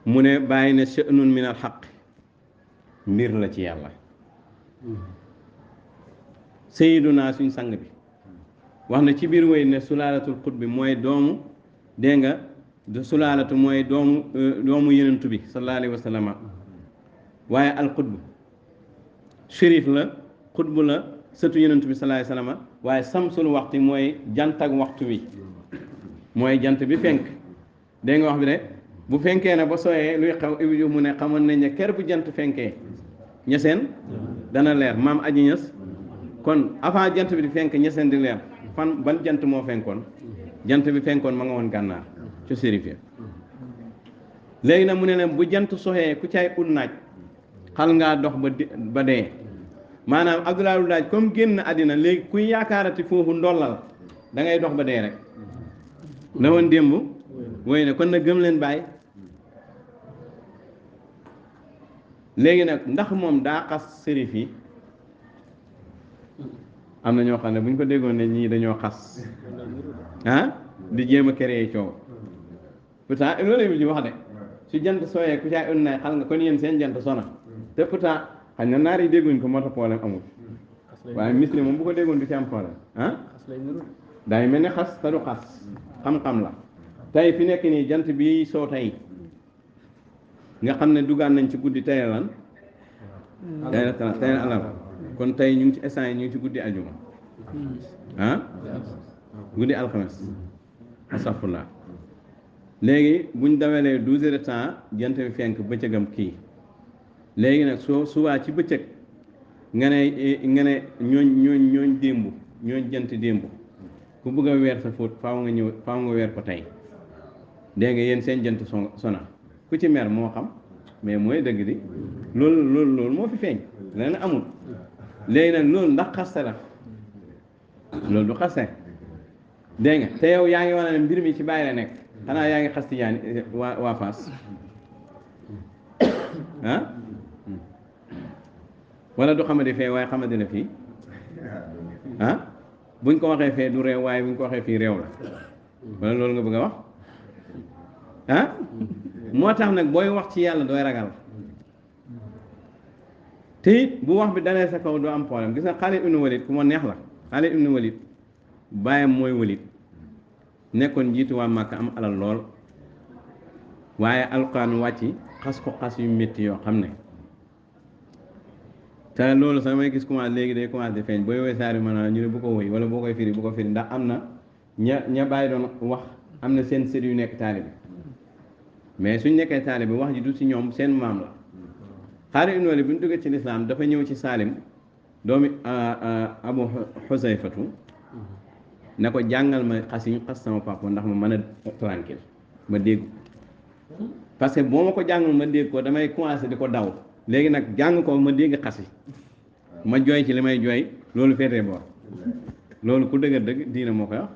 mu ne bàyyi ne sha'nun min al xaq mbir la ci yàlla sayyiduna suñ sang bi wax na ci biir wéy ne sulaalatul xutbi mooy doomu dégg nga sulaalatu mooy doomu yenentu bi sallallahu alayhi wa sallam waaye al xutb shérif la xutbu la sëtu yenentu bi sallallahu alayhi wa sallam waaye samsul waxti mooy jant ak waxtu wi mooy jant bi fenk dégg nga wax bi de bu fenkee ne ba sooyee luy xew Ibu mu ne xamoon nañ ne ker bu jant fenkee ñeseen dana leer maam aji ñes kon avant jant bi di fenk ñeseen di leer fan ban jant moo fenkoon jant bi fenkoon ma nga woon gànnaar ca sérifia léegi nag mu ne leen bu jant soxee ku caay ut naaj xal ngaa dox ba dee maanaam Abdoulaye Wade daaj comme génn àddina léegi kuy yaakaarati foofu ndollal da ngay dox ba dee rek la woon démb woy ne kon nag gëm leen bàyyi léegi nag ndax moom daa xas sérif yi am na ñoo xam ne bu ñu ko déggoon ne ñii dañoo xas ah di jéem a créer coow pourtant loolu ji wax de su jant sooyee ku caay un naay xal nga kon yéen seen jant sona te pourtant xañ na naar yi dégguñ ko moo tax problème amul waaye misli moom bu ko déggoon du ci am problème ah day mel ni xas te du xas xam-xam la tey fi nekk nii jant bi soo tey nga xam ne dugaan nañ ci guddi tey lan tey alam kon tey ñu ngi ci instant yi ñu ngi ci guddi aljuma ah guddi alxames astafurlah léegi buñ dawalee 12 heures de temps jant bi fenk bëccëgam kii léegi nag soo subaa ci bëccëg nga ne ñooñ démb ñooñ jant démb ku bëgg a weer sa fóot faaw nga weer ko tey dégg nga yéen seen jant sona ku ci mer moo xam mais mooy dëgg di loolu moo fi feeñ leneen amul léegi nag loolu ndax xaste la loolu du xaste dégg nga te yow yaa ngi wane ne mbir mi ci bàyyi la nekk xanaa yaa ngi xasti yaani waa Fass ah wala du xamadi fee waaye xamadi la fii ah buñ ko waxee fee du réew waaye buñ ko waxee fii réew la wala loolu nga bëgg a wax ah moo tax nag booy wax ci yàlla dooy ragal te it bu wax bi dalee sa kaw doo am problème gis nga Xaalid ibnu Walid ku ma neex la Xaalid ibnu Walid bàyyam mooy Walid nekkoon njiitu waa Màkka am alal lool waaye alxuraan wàcc xas ko xas yu métti yoo xam ne te loolu sax may gis commencé léegi day commencé di feeñ booy woy saar bi maanaam ñu ne bu ko woy wala boo koy firi bu ko firi ndax am na ña bàyyi doon wax am na seen sët yu nekk taalibe mais suñ nekkee taalibe wax ji du ci ñoom seen maam la Xaalid ibn Walid bu ñu duggee ci lislaam dafa ñëw ci Saalim doomi Abu Xusayfatu ne ko jàngal ma xas yi ñu xas sama papa ndax ma mën a tranquille ma dégg parce que boo ma ko jàngal ma dégg ko damay commencé di ko daw léegi nag jàng ko ma dégg xas yi ma jooy ci li may jooy loolu féetee boor loolu ku dëgër dëgg diina moo koy wax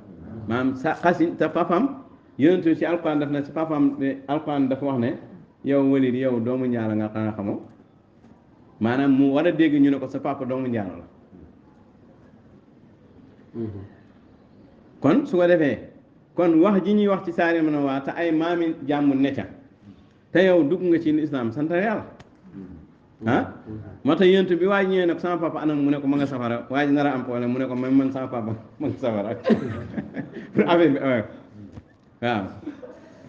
maanaam sa xas yi te papam yonent bi ci alquran daf ne si papaam alquran dafa wax ne yow Walid yow doomu njaalo nga xanaa xamoo maanaam mu war a dégg ñu ne ko sa papa doomu njaalo la kon su ko defee kon wax ji ñuy wax ci saari mën a waa te ay maami jàmm ne ca te yow dugg nga ci islam sant yàlla ah moo tax yonent bi waa ji ñëwee ne ko sama papa anam mu ne ko ma nga safara waa ji nar a am problème mu ne ko man sama papa ma nga safara pour affaire bi waaw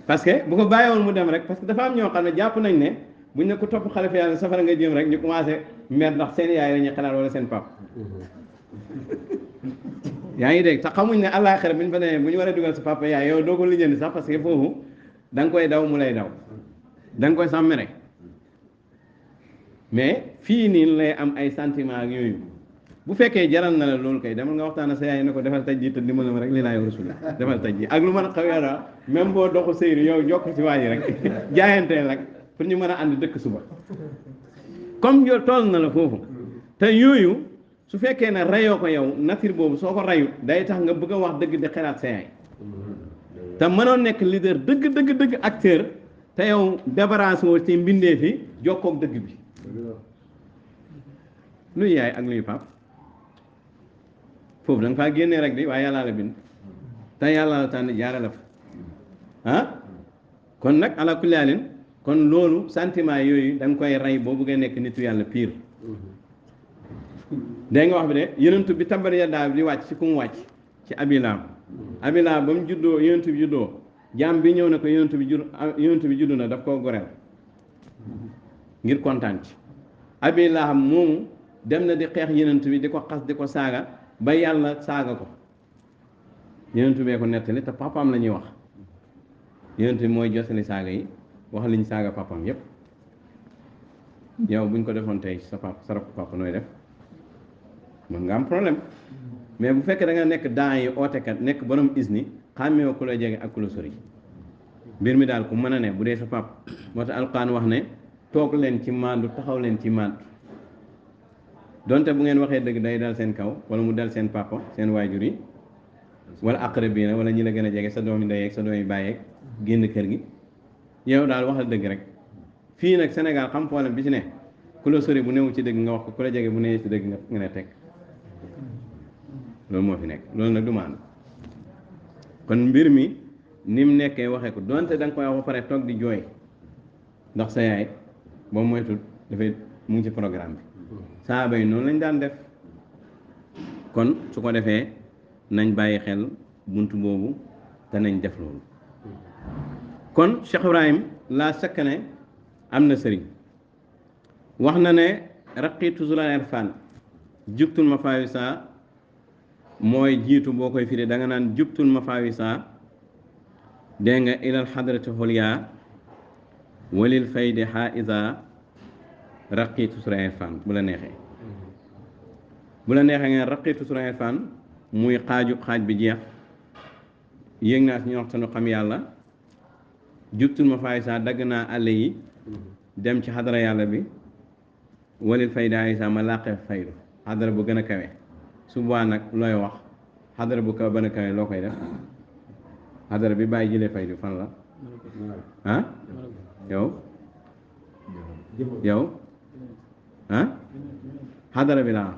parce que bu ko bàyyiwoon mu dem rek parce que dafa am ñoo xam ne jàpp nañ ne buñ ne ko topp xalifa yàlla safara nga jëm rek ñu commencé mer ndax seen yaay la ñuy xalaat wala seen papa yaa ngi dégg te xamuñ ne àllaaxira bu ñu fa demee bu ñu war a dugal sa papa yaay yow doo ko lijjanti sax parce que foofu da nga koy daw mu lay daw da nga koy sàmm rek mais fii nii lay am ay sentiment ak yooyu bu fekkee jaral na la loolu kay demal nga waxtaan sa yaay ne ko defal taj ji te dimbali ma rek li laay rasul defal taj ji ak lu mën a xaw yàlla même boo doxu sëyri yow jokk ci waa ji rek jaayanteel rek pour ñu mën a ànd dëkk suba comme yow toll na la foofu te yooyu su fekkee ne rayoo ko yow nature boobu soo ko rayu day tax nga bëgg a wax dëgg di xalaat sa yaay te mënoon nekk leader dëgg acteur te yow débarrassé woo ci mbindee fi jokkoog dëgg bi luy yaay ak luy pap foofu da nga faa génnee rek di waaye yàllaa la bind te yàlla la tànn jaare la fa ah kon nag ala kulli haalin kon loolu sentiment yooyu da nga koy rey boo bëggee nekk nitu yàlla pire dégg nga wax bi de yonentu bi tabar yaddaa bi di wàcc ci ku mu wàcc ci abilaam abilaam ba mu juddoo yonentu bi juddoo jaam bi ñëw na ko yonentu bi juddu na daf koo goreel ngir kontaan ci abilaam moomu dem na di xeex yonentu bi di ko xas di ko saaga ba yàlla saaga ko yonentu bee ko nettali te papaam la ñuy wax yonentu bi mooy jotali saaga yi wax liñ saaga papaam yépp yow buñ ko defoon tey sa papa sa rakk papa nooy def mën nga am problème mais bu fekkee da nga nekk daan yi ootekat nekk borom isni xàmmee ku la jege ak ku la sori mbir mi daal ku mën a ne bu dee sa papa moo tax alquran wax ne toog leen ci maandu taxaw leen ci maandu donte bu ngeen waxee dëgg day dal seen kaw wala mu dal seen papa seen waajur yi wala aqrabiina wala ñi la gën a jege sa doomi ndey ak sa doomi baay ak génn kër gi yow daal waxal dëgg rek fii nag Sénégal xam problème bi ci ne ku la sori bu newu ci dëgg nga wax ko ku la jege bu newee ci dëgg nga ne teg loolu moo fi nekk loolu nag du maandu kon mbir mi ni mu nekkee waxee ko donte da nga koy wax ba pare toog di jooy ndax sa yaay boobu moytul dafay mu ngi ci programme bi saaba yi noonu lañ daan def kon su ko defee nañ bàyyi xel buntu boobu te nañ def loolu kon Cheikh Ibrahim laa sakk ne am na sëriñ wax na ne raqitu zulal irfan jubtul mafawisa mooy jiitu boo koy firi da nga naan jubtul mafawisa dégg nga ilal xadrati xulya walil faydi xaisa raqitu zulal irfan bu la neexee ngeen raqitu zulal irfan muy xaaj bi jeex yéeg naa si ñu waxtanu xam yàlla jubtul mafawisa dagg naa àll yi dem ci xadara yàlla bi walil fayda aysa ma làqee faydu xadara bu gën a kawe su boobaa nag looy wax xadara bu kaw gën a kawe loo koy def xadara bi bàyyi jëlee faydu fan la ah yow ah xadara bi laa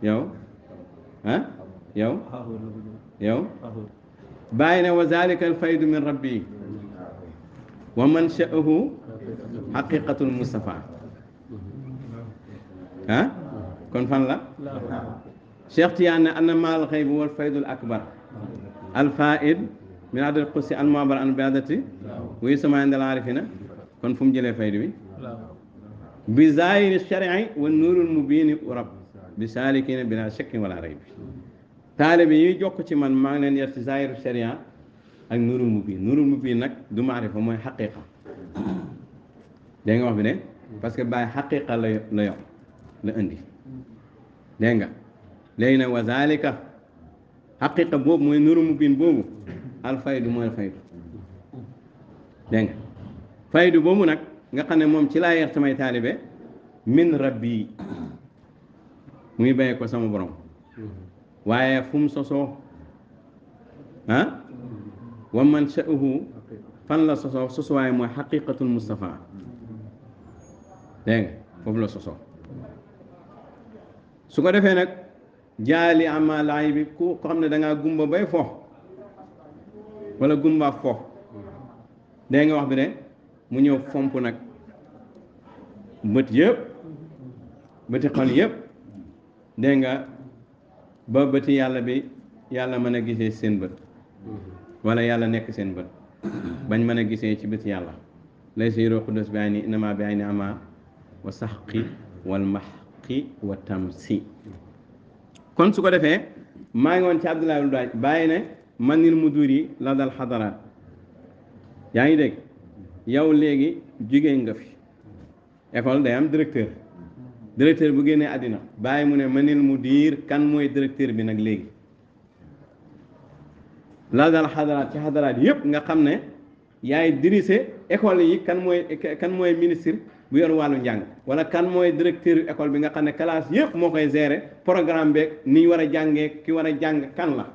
yow ah yow bàyyi ne wa zalika al faydu min rabbi wa man sha'ahu haqiqatul mustafa ah kon fan la Cheikh Tiyaan ne anna maal xayb wal faydul akbar al faid min adal qudsi al mu'abbar an biadati wa yusma inda al arifina kon fu mu jëlee faydu bi bi zahiri shari'i wa nuurul mubini rab bi salikina bila shakkin wala rayb taalibe yi jokk ci man maa ngi leen yar ci zahiru sharia ak nuurul mubin nag du maarifa mooy xaqiqa dégg nga wax bi de parce que bàyyi xaqiqa la yor la indi dégg nga léegi nag wa zalika xaqiqa boobu mooy nuurul mubin boobu al faydu mooy faydu dégg nga faydu boobu nag nga xam ne moom ci laa yar samay taalibe min rabbi mu ngi bàyyee ko sama borom waaye fu mu sosoo ah wa man sha'uhu fan la sosoo sosuwaay mooy xaqiqatul Mustafa dégg nga foofu la sosoo su ko defee nag jaali ama laay bi ku ko xam ne da ngaa gumba bay fo wala gumba fo dégg nga wax bi de mu ñëw fomp nag bët yëpp bëti xol yëpp dégg nga ba bëti yàlla bi yàlla mën a gisee seen bët wala yàlla nekk seen bët bañ mën a gisee ci bët yàlla lay si yuroo xudus bi ay ni inama bi ay ni ama wa saxqi wal maxqi wa tamsi kon su ko defee maa ngi woon ci Abdoulaye wul daaj bàyyi ne manil mudur yi la dal xadaraat yaa ngi dégg yow léegi jigéen nga fi école day am directeur bu génnee àddina bàyyi mu ne manil mudir kan mooy directeur bi nag léegi la dal xadaraat ci xadaraat yëpp nga xam ne yaay dirigé école yi kan mooy ministre bu yor wàllu njàng wala kan mooy directeur école bi nga xam ne classe yëpp moo koy gérer programme beeg ni ñu war a jàngee ki war a jàng kan la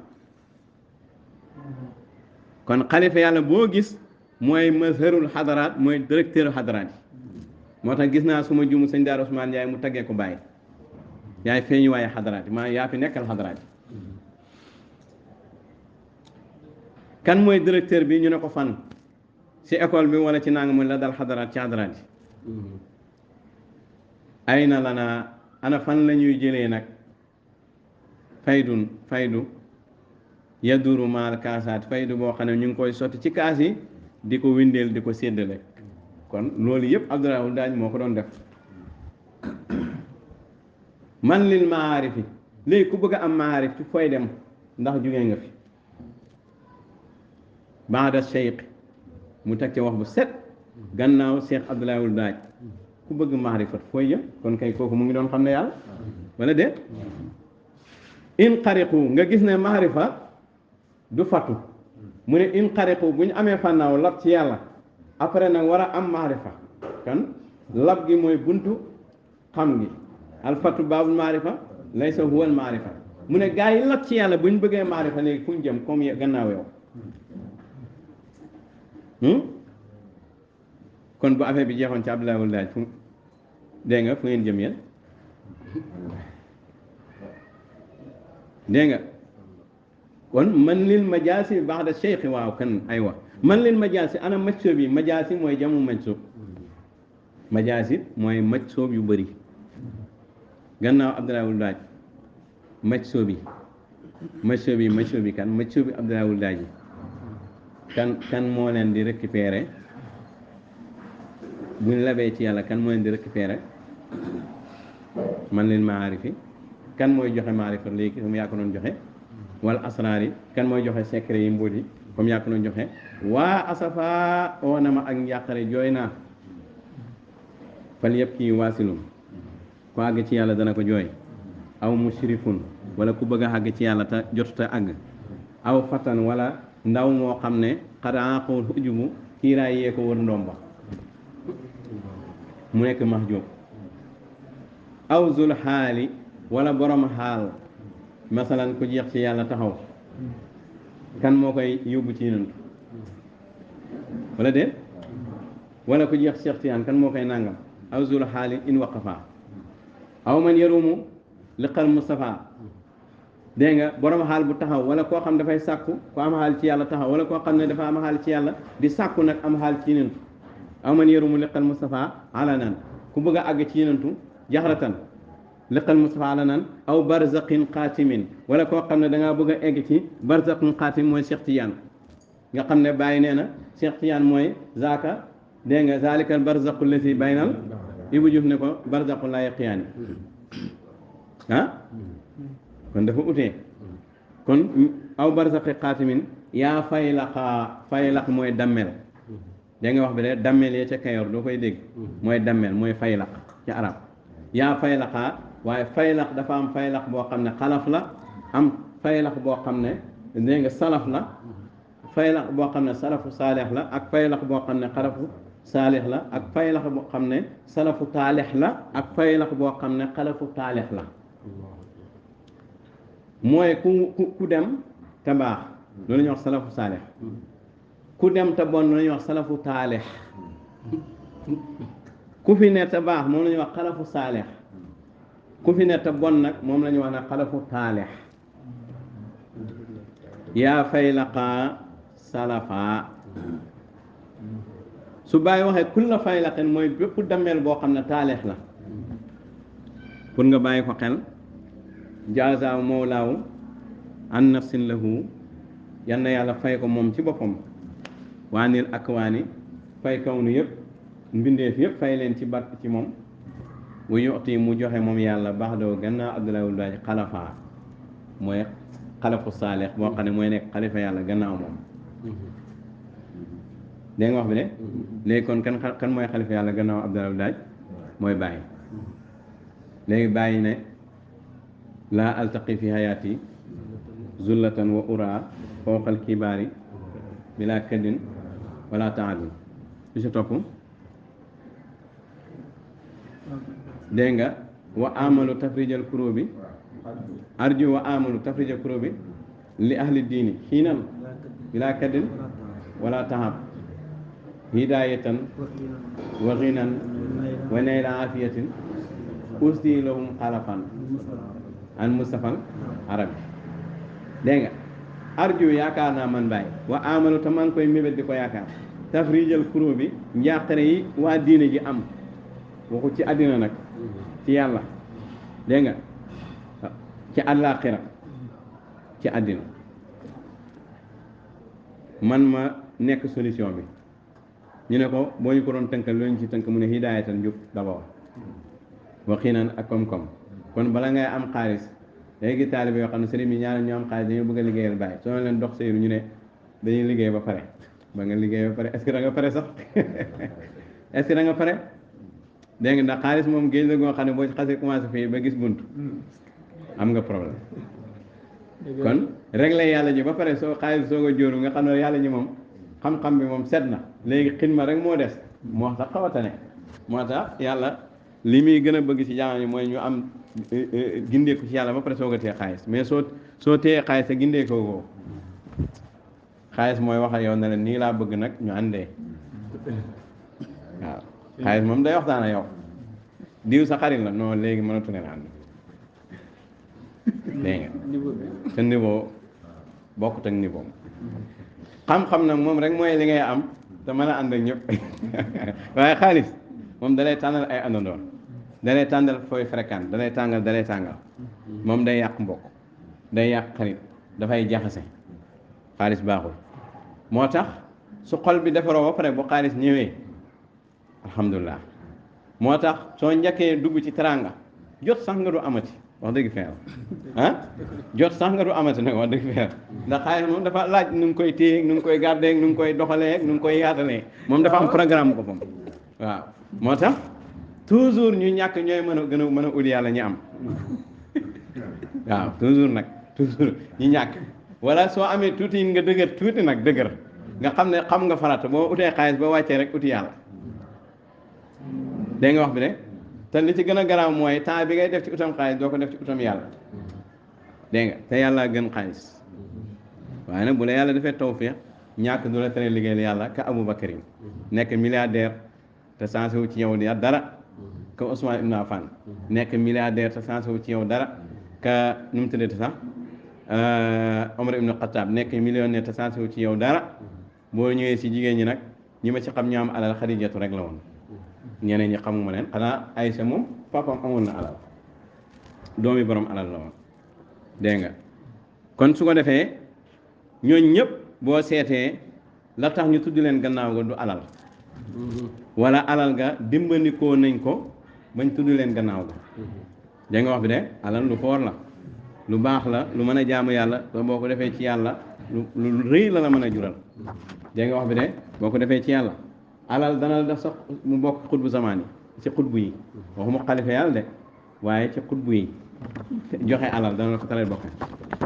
kon xalifa yàlla boo gis mooy mazharul xadaraat mooy directeur xadaraat yi moo tax gis naa suma jumu sëñ Daar Ousmane Ndiaye mu taggee ko bàyyi yaay feeñu waaye xadaraat yi maa yaa fi nekkal xadaraat yi kan mooy directeur bi ñu ne ko fan ci école bi wala ci nanga mu la dal xadaraat ci xadaraat yi ay na la naa ana fan la ñuy jëlee nag faydu yaduru maal kaasaat faydu boo xam ne ñu ngi koy sotti ci kaas yi di ko windeel di ko séddale kon loolu yëpp Abdoulaye wul daaj moo ko doon def man lil maarifi léegi ku bëgg a am maarif ci fooy dem ndax jugee nga fi baada cheikh mu teg ci wax bu set gannaaw Cheikh Abdoulaye wul daaj ku bëgg maarifat fooy jëm kon kay kooku mu ngi doon xam ne yàlla wala déet in xariqu nga gis ne maarifa du fattu mu ne in xariqu bu ñu amee fànnaaw lab ci yàlla après nag war a am maarifa kan lab gi mooy buntu xam gi alfatu baabul maarifa laysa huwal maarifa mu ne gaa yi lab ci yàlla bu ñu bëggee maarifa léegi fu ñu jëm comme gannaaw yow kon bu affaire bi jeexoon ci Abdoulaye wul daaj fu dégg nga fu ngeen jëm yéen dégg nga kon man lil majaasi ba'da cheikh waaw kan aywa man lil majaasi ana majsoob yi majaasi mooy jamu majsoob majaasi mooy majsoob yu bëri gannaaw Abdoulaye wul daaj majsoob yi kan majsoob yi Abdoulaye wul daaj yi kan moo leen di récupérer buñ labee ci yàlla kan moo leen di récupérer man lil maarifi kan mooy joxe maarifa léegi comme yaa ko doon joxe wala asraar yi kan mooy joxe secret yi mbóot yi comme yaa ko doon joxe waa asafa oo na ma ak njàqare jooy naa fal yëpp kii waasilum ku àgg ci yàlla dana ko jooy aw mushrifun wala ku bëgg a àgg ci yàlla te jotuta àgg aw fatan wala ndaw moo xam ne xadaa xawul ujubu kiiraay yee ko wër ndomba mu nekk mahjub aw zul xaali wala borom xaal masalan ku jeex ci yàlla taxaw kan moo koy yóbbu ci yonent wala déet wala ku jeex Cheikh Tiyaan kan moo koy nangam aw zul xaali in waqafa aw man yarumu liqal Mustafa dégg nga borom xaal bu taxaw wala koo xam dafay sàkku ku am xaal ci yàlla taxaw wala koo xam ne dafa am xaal ci yàlla di sàkku nag am xaal ci yonent aw man yarumu liqal Mustafa alanan ku bëgg a àgg ci yonentu jaxratan liqal Mustafa alanan aw barzaqin xaatimin wala koo xam ne da ngaa bëgg a egg ci barzaqin xaatim mooy Cheikh Tidiane nga xam ne bàyyi nee na Cheikh Tidiane mooy zaaka dégg nga zalikal barzaqu lati baynal Ibou Diouf ne ko barzaqu laa yaqiyaani kon dafa utee kon aw barzaqi xaatimin yaa faylaq mooy dammel da nga wax bi de dammel yee ca Kayoor doo koy dégg mooy dammel mooy faylaq ci arab yaa faylaqaa waaye faylaq dafa am faylaq boo xam ne xalaf la am faylaq boo xam ne dégg nga salaf la faylaq boo xam ne salafu saalix la ak faylaq boo xam ne xalafu saalix la ak faylaq boo xam ne salafu taalix la ak faylaq boo xam ne xalafu taalix la mooy ku dem te baax loolu la ñuy wax salafu saalix ku dem te bon loolu la ñuy wax salafu taalix ku fi ne te baax moom la ñuy wax xalafu saalix ku fi ne te bon nag moom la ñuy wax ne xalafu taalix yaa fay laqaa salafa su bàyyi waxee kulla fay laqin mooy bépp dameel boo xam ne taalix la pour nga bàyyi ko xel jaazaaw mawlaaw an nafsin lahu yal na yàlla fay ko moom ci boppam waanil akwaani fay kaw nu yëpp mbindeef yëpp fay leen ci barke ci moom bu yuxti mu joxe moom yàlla baax doo gannaaw Abdoulaye Wul Baaj xalafaa mooy xalafu saalix boo xam ne mooy nekk xalifa yàlla gannaaw moom dégg nga wax bi de léegi kon kan mooy xalifa yàlla gannaaw Abdoulaye Wul Baaj mooy bàyyi léegi bàyyi ne laa altaqi fi hayaati zullatan wa ura fawqal kibaari bila kaddin wala taadin lu si topp dégg nga wa amalu tafrijal kurubi arju wa amalu tafrijal kurubi li ahli diini xiinan bila kaddin wala tahab hidayatan wa ghinan wa nayla afiyatin usti lahum xalafan an mustafal arabi dégg nga arju yaakaar naa man bàyyi wa amalu te man koy mébét di ko yaakaar tafrijal kuró bi njàqare yi waa diine ji am waxu ci àddina nag ci yàlla dégg nga ci àllaaxira ci àddina man ma nekk solution bi ñu ne ko boo ñu ko doon tënkal lu ñu ci tënk mu ne hidaayatan njub d'abord waxiinan ak koom-koom kon bala ngay am xaalis léegi taalibe yoo xam ne sëriñ bi ñaar ñu am xaalis dañoo bëgg a liggéeyal bàyyi soo leen dox sëyru ñu ne dañuy liggéey ba pare ba nga liggéey ba pare est-ce que da nga pare sax est-ce que da nga pare dégg nga ndax xaalis moom géej la goo xam ne boo ci xasee commencé fii ba gis bunt am nga problème kon réglé yàlla ji ba pare soo xaalis soo ko jóoru nga xam ne yàlla ji moom xam-xam bi moom set na léegi xidma rek moo des moo tax xawatane moo tax yàlla li muy gën a bëgg ci jaam yi mooy ñu am gindeeku ci yàlla ba pare soog a tee xaalis mais soo téye xaalis te gindeekoo ko xaalis mooy wax ak yow ne la nii laa bëgg nag ñu àndee waaw xaalis moom day waxtaan ak yow diw sa xarit la non léegi mënatu leen ànd dégg nga sa niveau bokkut ak niveau xam-xam nag moom rek mooy li ngay am te mën a ànd ak ñëpp waaye xaalis moom dalay tànnal ay àndandoor dalay tànnal fooy fréquente dalay tàngal moom day yàq mbokk day yàq xarit dafay jaxase xaalis baaxul moo tax su xol bi defaroo ba pare bu xaalis ñëwee alhamdulilah moo tax soo njëkkee dugg ci teranga jot sax nga du amati wax dëgg feer jot sax nga du amati nag wax dëgg feer ndax xaalis moom dafa laaj nu ngi koy téye nu ngi koy garder nu ngi koy doxalee nu ngi koy yaatalee moom dafa am programme boppam waaw moo tax toujours ñu ñàkk ñooy mën a ul yàlla ñi am waaw toujours nag toujours ñu ñàkk wala soo amee tuuti nga dëgër tuuti nag dëgër nga xam ne xam nga farata boo utee xaalis ba wàccee rek uti yàlla dégg nga wax bi de te li ci gën a garaaw mooy temps bi ngay def ci utam xaalis doo ko def ci utam yàlla dégg nga te yàlla gën xaalis waaye nag bu la yàlla defee tawfiq ñàkk du la tere liggéeyal yàlla ka Abu Bakarin nekk milliardaire te sensé wu ci yow dara ka Ousmane Ibn Affan nekk milliardaire te sensé wu ci yow dara ka nu mu tuddati sax Omar Ibn Khattab nekk millionnaire te sensé wu ci yow dara boo ñëwee si jigéen ñi nag ñi ma ci xam ñoo am alal Xadijatu rek la woon ñeneen ñi xamuma leen xanaa Aysa moom papam amoon na alal doomi borom alal la woon dégg nga kon su ko defee ñooñ ñëpp boo seetee la tax ñu tudd leen gannaaw ga du alal wala alal ga dimbandikoo nañ ko bañ tudd leen gannaaw ga dégg nga wax bi de alal lu foor la lu baax la lu mën a jaamu yàlla te boo ko defee ci yàlla lu rëy la mën a jural dégg nga wax bi de boo ko defee ci yàlla alal dana la def sax mu bokk xutbu zamaan yi ci xutbu yi waxuma xalifa yàlla de waaye ci xutbu yi joxe alal dana la ko talal bokk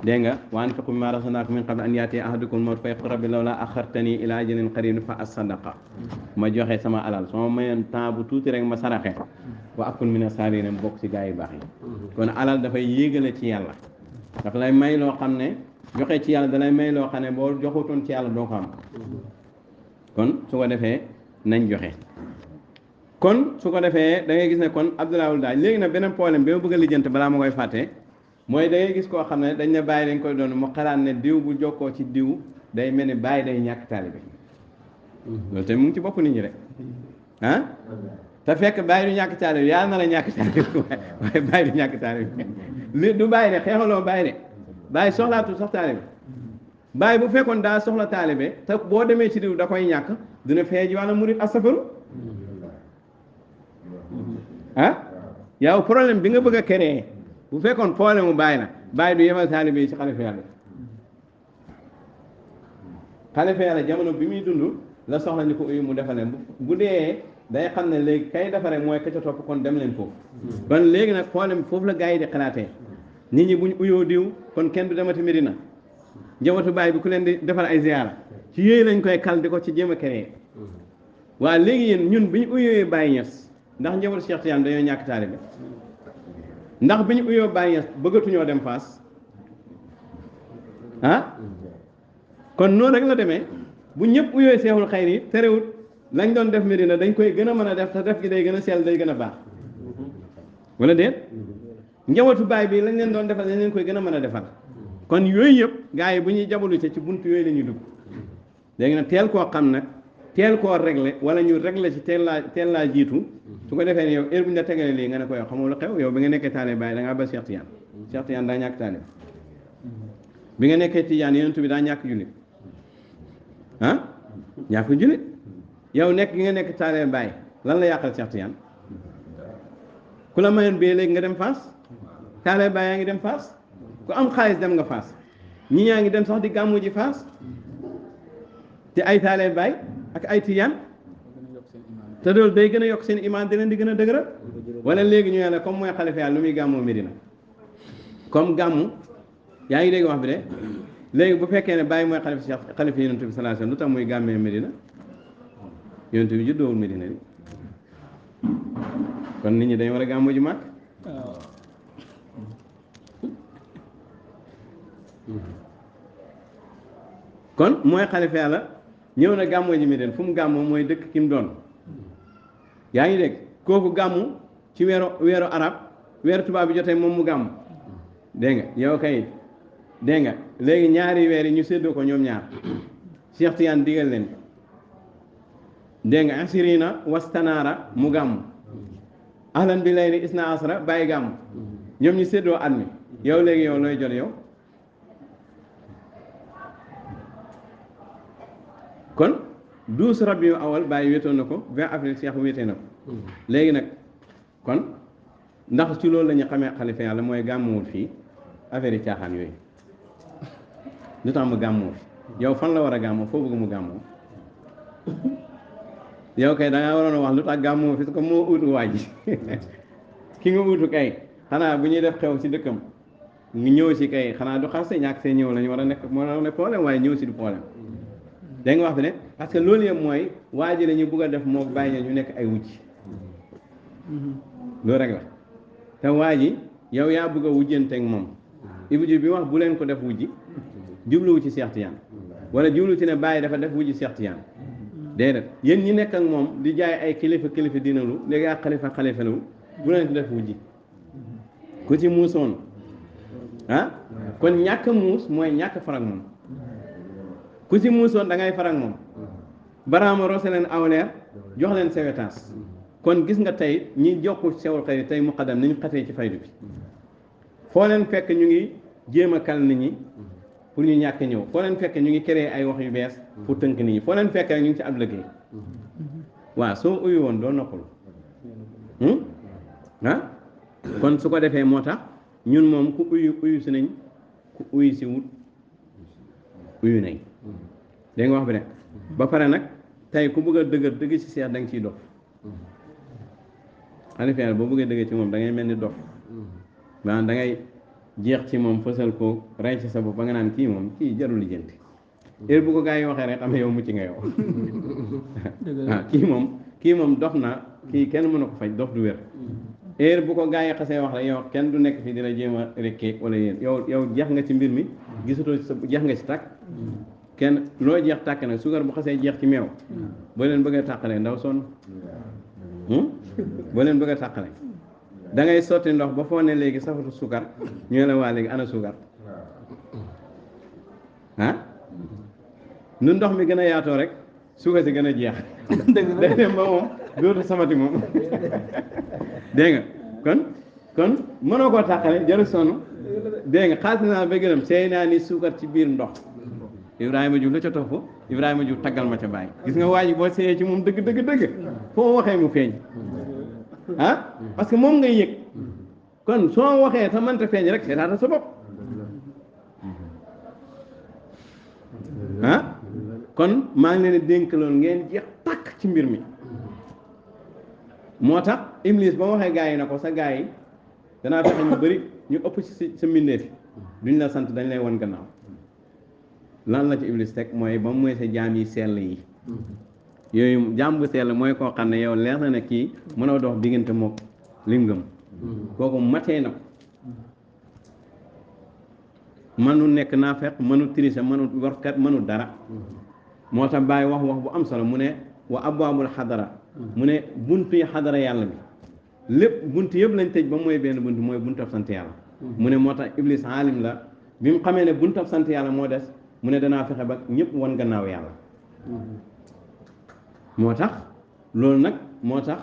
dégg nga wa anfiqu mimmaa razaqnaakum min qabli an yaatiya ahadakumul mawt fa yaqul rabbi lawlaa axxartanii ilaa ajalin qariibin fa assaddaqa ma joxe sama alal soo ma mayoon temps bu tuuti rek ma saraxe wa akun mina saalihiina bokk ci gaa yu baax yi kon alal dafay yéegale ci yàlla dafa lay may loo xam ne joxe ci yàlla dalay may loo xam ne boo joxutoon ci yàlla doo ko am kon su ko defee nañ joxe kon su ko defee da ngay gis ne kon Abdoulaye daal léegi nag beneen problème bi ma bëgg a lijjanti balaa ma koy fàtte mooy da ngay gis koo xam ne dañ ne bàyyi dañ koy doon mu xalaat ne diw bu jokkoo ci diw day mel ni bàyyi day ñàkk taalibe loolu te mu ngi ci bopp nit ñi rek ah te fekk bàyyi du ñàkk taalibe yàlla na la ñàkk taalibe waaye bàyyi du ñàkk taalibe li du bàyyi de xeexaloo bàyyi de bàyyi soxlaatul sax taalibe bàyyi bu fekkoon daa soxla taalibe te boo demee ci diw da koy ñàkk dina fee ji wàlla murit asafaru ah yow problème bi nga bëgg a créer bu fekkoon problème mu bàyyi la bàyyi du yemal taalibe yi ci xalifa yàlla xalifa yàlla jamono bi muy dund la soxla ñu ko uyu mu defal leen bu dee day xam ne léegi kay defare mooy ka ca topp kon dem leen foofu kon léegi nag problème foofu la gars yi di xalaatee nit ñi buñ uyoo diw kon kenn du demati Medina njabootu bàyyi bi ku leen di defal ay ziyaara ci yooyu lañ koy kal di ko ci jéem a créer waa léegi yéen ñun bi ñu uyoo Baye Niass ndax njabootu Cheikh Tidiane dañoo ñàkk taalibe ndax bi ñu uyoo Baye Niass bëggatuñoo dem Fass ah kon noonu rek la demee bu ñëpp uyoo Seexul Xayri yi terewut lañ doon def Medina dañ koy gën a mën a def te def gi day gën a sell day gën a baax wala déet njabootu baay bi lañ leen doon defal dañ leen koy gën a mën a defal kon yooyu yëpp gars yi bu ñuy jabalu ci buntu yooyu la ñuy dugg léegi nag teel koo xam nag teel koo régler wala ñu régler ci teel laa jiitu su ko defee ne yow heure bu ñu la tegalee lii nga ne ko yow xamul lu xew yow bi nga nekkee taale baay da ngaa ba Cheikh Tidiane Cheikh Tidiane daa ñàkk taale bi nga nekkee Tidiane yonent bi daa ñàkk jullit ah ñàkk jullit yow nekk gi nga nekk taale baay lan la yàqal Cheikh Tidiane ku la mayoon bee léegi nga dem Fass taale baay yaa ngi dem Fass ku am xaalis dem nga Fass ñi ñaa ngi dem sax di gàmmu ji Fass te ay taale baay ak ay Tijaan te loolu day gën a yokk seen imaan di leen di gën a dëgëral wala léegi ñu ne comme mooy xalifa yàlla lu muy gàmmoo Medina comme gàmmu yaa ngi dégg wax bi de léegi bu fekkee ne bàyyi mooy xalifa yonent bi sallallahu alayhi wasallam lu tax muy gàmmee Medina yonent bi juddoowul Medina bi kon nit ñi dañ war a gàmmu ji màkk kon mooy xalifa yàlla ñëw na gàmmoo ji Medina fu mu gàmmoo mooy dëkk ki mu doon yaa ngi dégg kooku gàmmu ci weeru arab weeru tubaab bi jotee moom mu gàmmu dégg nga yow kay dégg nga léegi ñaari weer yi ñu séddoo ko ñoom ñaar Cheikh Tidiane digal leen dégg nga asirina wastanaara mu gàmmu ahlan bi layli isna asra bàyyi gàmmu ñoom ñu séddoo at mi yow léegi yow looy jot yow kon 12 rabiul awal bàyyi wéetoon na ko 20 avril Cheikh wéetee na ko léegi nag kon ndax ci loolu la ñu xamee xalifa yàlla mooy gàmmuwul fii affaire yi caaxaan yooyu lu tax mu gàmmuwul fi yow fan la war a gàmmoo foo bëgg mu gàmmoo yow kay da ngaa waroon a wax lu tax gàmmuwul fi su ko moo uutu waa ji ki nga uutu kay xanaa bu ñuy def xew ci dëkkam ñu ñëw si kay xanaa du xas ñàkk see ñëw la ñu war a nekk moo ne problème waaye ñëw si du problème da nga wax bi ne parce que loolu yëpp mooy waa ji la ñu bëgg a def moo bàyyi ñu nekk ay wujj loolu rek la te waa ji yow yaa bëgg a wujjanteeg moom Ibou Diouf bi wax bu leen ko def wujji jubluwu ci Cheikh Tidiane wala jublu ci ne bàyyi dafa def wujji Cheikh Tidiane déedéet yéen ñi nekk ak moom di jaay ay kilifa dinalu léegi ak xalifa lu bu leen ko def wujji ku ci muusoon ah kon ñàkk muus mooy ñàkk farak moom ku ci muusoon da ngay farak moom baraama roose leen awleer jox leen sewetaas kon gis nga tey ñi jokku sewul xëy tey muqaddam ni ñu xatee ci faydu bi foo leen fekk ñu ngi jéem a kal nit ñi pour ñu ñàkk ñëw foo leen fekk ñu ngi créer ay wax yu bees pour tënk nit ñi foo leen fekk rek ñu ngi ci ab liggéey waaw soo uyu woon doo noppalu ah kon su ko defee moo tax ñun moom ku uyu si nañ ku uyu si wut uyu nañ dégg nga wax bi ne ba pare nag tey ku bëgg a dëgg ci seex da nga ciy dof xalifa boo bëggee dëgg ci moom da ngay mel ni dof maanaam da ngay jeex ci moom fësal ko rey ci sa bopp ba nga naan kii moom kii jarul lijjanti heure bu ko gaa yi waxee rek xam ne yow mucc nga yow waaw kii moom dof na kii kenn mënu ko faj dof du wér heure bu ko gaa yi xasee wax rek yow kenn du nekk fii dina jéem a rekkee wala yéen yow jeex nga ci mbir mi gisatoo sa jeex nga ci tàkk kenn loo jeex tàkk nag suukar bu xasee jeex ci meew boo leen bëgg a tàqalee ndaw sonn boo leen bëgg a tàqale da ngay sotti ndox ba foo ne léegi safatu suukar ñu la waa léegi ana suukar ah nu ndox mi gën a yaatoo rek suukar si gën a jeex day dem ba moom dootu samati moom dégg nga kon mënoo koo tàqale jarul sonn dégg nga xaalis naa ba gërëm seey naa ni suukar ci biir ndox Ibrahima Diouf la ca topp Ibrahima Diouf taggal ma ca bàyyi gis nga waa ji boo seeyee ci moom dëgg foo waxee mu feeñ ah parce que moom ngay yëg kon soo waxee sa mënta feeñ rek seetaata sa bopp ah kon maa ngi leen di dénk loolu ngeen jeex tàkk ci mbir mi moo tax Iblis ba waxee gaa yi na ko sa gaa yi danaa fexe ñu bëri ñu ëpp ci sa mbindeef duñ la sant dañ lay wan gannaaw lan la ci Iblis teg mooy ba mooy sa jaam yi sell yi yooyu jaam bu sell mooy koo xam ne yow leer na ne kii mënoo dox diggante mook li ngëm kooku matee na ko mënu nekk naa fekk mënu tricher mënu warkat mënu dara moo tax bàyyi wax bu am solo mu ne wa abwaabul xadara mu ne buntu yi xadara yàlla bi lépp buntu yëpp lañ tëj ba mooy benn buntu mooy buntab sant yàlla mu ne moo tax Iblis aalim la bi mu xamee ne buntab sant yàlla moo des mu ne danaa fexe ba ñëpp wan gannaaw yàlla moo tax loolu nag moo tax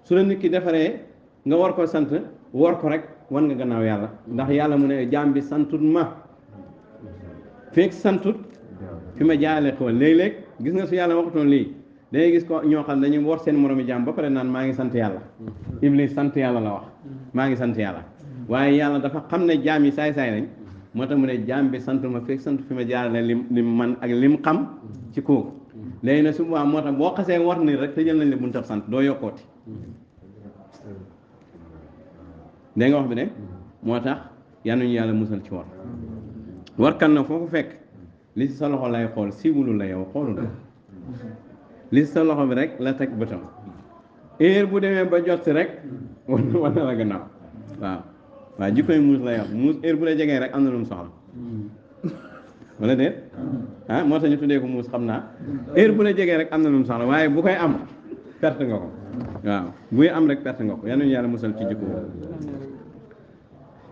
su la nit ki defaree nga war ko sant war ko rek wan nga gannaaw yàlla ndax yàlla mu ne jaam bi santut ma feek santut fi ma jaale ko léeg-léeg gis nga su yàlla waxutoon lii dangay gis ko ñoo xam dañuy war seen moromi jaam ba pare naan maa ngi sant yàlla Iblis sant yàlla la wax maa ngi sant yàlla waaye yàlla dafa xam ne jaam yi saay-saay lañ moo tax mu ne jaam bi sant ma fekk sant fi ma jaarale lim man ak lim xam ci kooku léegi nag su boobaa moo tax boo xasee war ni rek tëjal nañ la buntab sant doo yokkooti dégg nga wax bi de moo tax yanuñu yàlla musal ci war kan na foofu fekk li ci sa loxo lay xool siwulu la yow xoolu la li ci sa loxo bi rek la teg bëtam heure bu demee ba jot si rek war na la gannaaw waaw jikkoy muus la yor muus heure bu la jegee rek am na lu mu soxla wala déet ah moo tax ñu tuddee ko muus xam naa heure bu la jegee rek am na lu mu soxla waaye bu koy am perte nga ko waaw buy am rek perte nga ko yal nañu yàlla musal ci jikko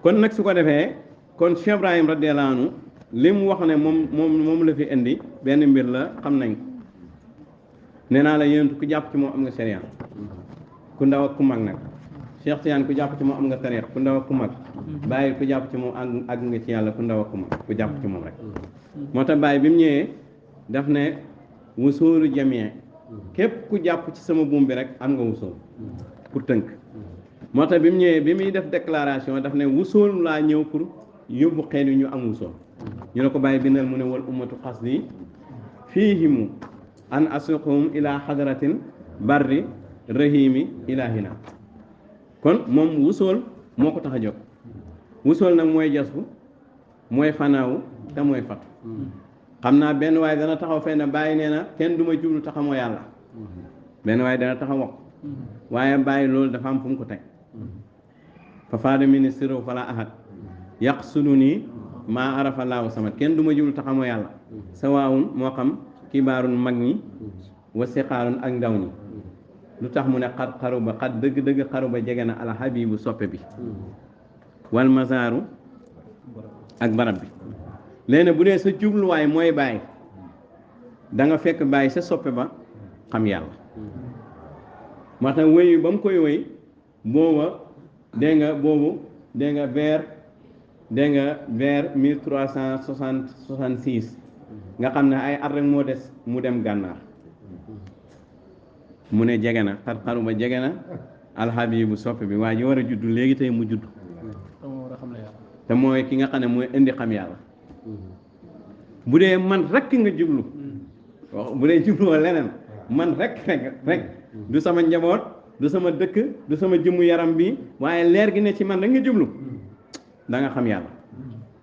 kon nag su ko defee kon Cheikh Ibrahim radiyallahu anhu li mu wax ne moom la fi indi benn mbir la xam nañ ko nee naa la yéen ku jàpp ci moom am nga sariya ku ndaw ak ku mag nag Cheikh Tidiane ku jàpp ci moom am nga tariix ku ndaw ak ku mag Baye ku jàpp ci moom àgg nga ci yàlla ku ndaw ak ku mag ku jàpp ci moom rek moo tax Baye bi mu ñëwee daf ne wusuulu jamii képp ku jàpp ci sama buum bi rek am nga wusuul pour tënk moo tax bi mu ñëwee bi muy def déclaration daf ne wusuul laa ñëw pour yóbbu xeet yi ñu am wusuul ñu ne ko Baye bindal mu ne wal ummatu xasdi fiihimu an asuqhum ila xadratin barri rahimi ilahina kon moom wusool moo ko tax a jóg wusool nag mooy jasbu mooy fanaawu te mooy fatu xam naa benn waaye dana taxaw fay na Bàyyi nee na kenn du ma jublu taxamoo yàlla benn waaye dana taxaw wax waaye Bàyyi loolu dafa am fu mu ko teg fa faada ministre fala ahad yàq sunu nii maa arafa laahu samat kenn du ma jublu taxamoo yàlla sa waawun moo xam kibaarun mag ñi wa siqaarun ak ndaw ñi lu tax mu ne xat xaruba xat dëgg-dëgg xaruba jege na alxabibu soppe bi wal mazaaru ak barab bi léegi bu dee sa jubluwaay mooy Baay da nga fekk Baay sa soppe ba xam yàlla moo tax wéyu ba mu koy wéy booba dégg nga vers 1366 nga xam ne ay at rek moo des mu dem gànnaar mu ne jege na xar-xaruma jege na alxabibu soppe bi waa ji war a juddu léegi tey mu juddu te mooy ki nga xam ne mooy indi xam yàlla bu dee man rek nga jublu wax bu dee jubluwoo leneen man rek du sama njaboot du sama dëkk du sama jëmmu yaram bi waaye leer gi ne ci man rek nga jublu da nga xam yàlla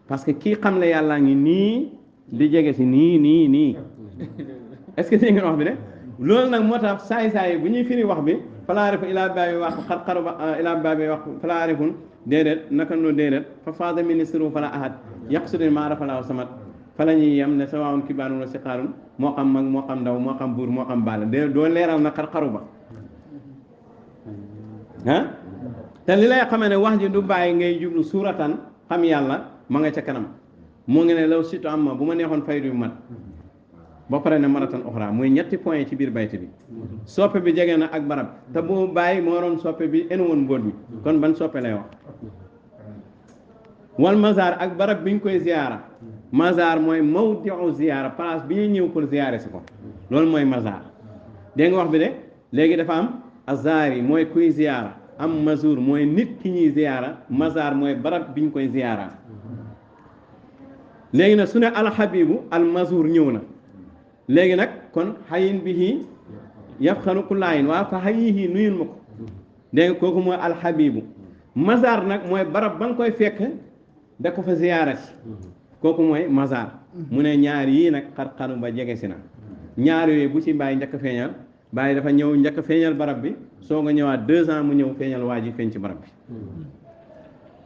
parce que kii xam la yàllaa ngi nii di jege si nii est-ce que dégg nga wax bi de loolu nag moo tax saay-saay bu ñuy firi wax bi falaarifu ilaa baabi wax xar xaruba ilaa baabi wax falaarifun déedéet naka noonu déedéet fa faada ministre fala ahad yaqsudin maa rafalaaw samat fa la ñuy yem ne sawaawun kibaarun wa siqaarun moo xam mag moo xam ndaw moo xam buur moo xam baala dé doo leeral na xar xaruba ah te li lay xamee ne wax ji du bàyyi ngay jublu suuratan xam yàlla ma nga ca kanam moo ngi ne law situ am ma bu ma neexoon faydu mat ba pare ne maratan oxra muy ñetti point ci biir bayt bi soppe bi jege na ak barab te bu bàyyi moo doon soppe bi enu woon mbóot mi kon ban soppe lay wax wal mazar ak barab bi ñu koy ziyaara mazar mooy mawdiu ziyaara place bi ñuy ñëw pour ziyaare si ko loolu mooy mazar dégg nga wax bi de léegi dafa am azar yi mooy kuy ziyaara am mazur mooy nit ki ñuy ziyaara mazar mooy barab bi ñu koy ziyaara léegi nag su ne alxabibu al mazur ñëw na léegi nag kon xayin bihi yafxanu kullaayin waaw fa xayihi nuyul ma ko dégg nga kooku mooy alxabibu mazar nag mooy barab ba nga koy fekk da ko fa ziyaara si kooku mooy mazar mu ne ñaar yii nag xar-xaru ba jege si na ñaar yooyu bu ci bàyyi njëkk feeñal bàyyi dafa ñëw njëkk feeñal barab bi soo nga ñëwaat 2 ans mu ñëw feeñal waa ji feeñ ci barab bi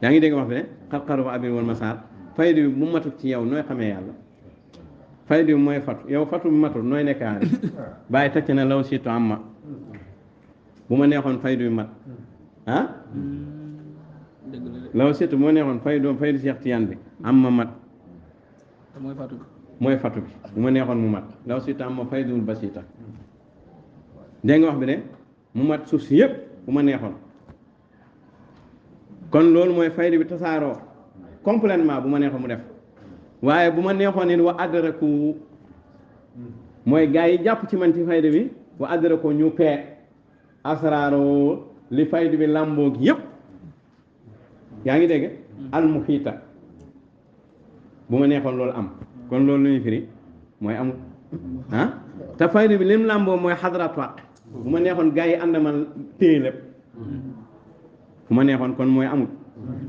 yaa ngi dégg wax bi ne xar-xaru ba abir wal masar faydu bi bu matut ci yow nooy xamee yàlla faydu bi mooy fatu yow fatu bi matul nooy nekk aarif bàyyi teg ci ne law situ am ma bu ma neexoon faydu bi mat ah law situ bu ma neexoon faydu Cheikh Tidiane bi am ma mat mooy fatu bi bu ma neexoon mu mat law situ am ma faydul basita dégg nga wax bi ne mu mat suuf si yëpp bu ma neexoon kon loolu mooy faydu bi tasaaroo complètement bu ma neexoon mu def waaye bu ma neexoon nit wa adraku mooy gaa yi jàpp ci man ci faydu bi wa adraku ñu pee asraaro li faydu bi làmboog yëpp yaa ngi dégg almuxiita bu ma neexoon loolu am kon loolu lu ñuy firi mooy amul ah te faydu bi lim làmboo mooy xadrat waq bu ma neexoon gaa yi ànd man téye lépp bu ma neexoon kon mooy amul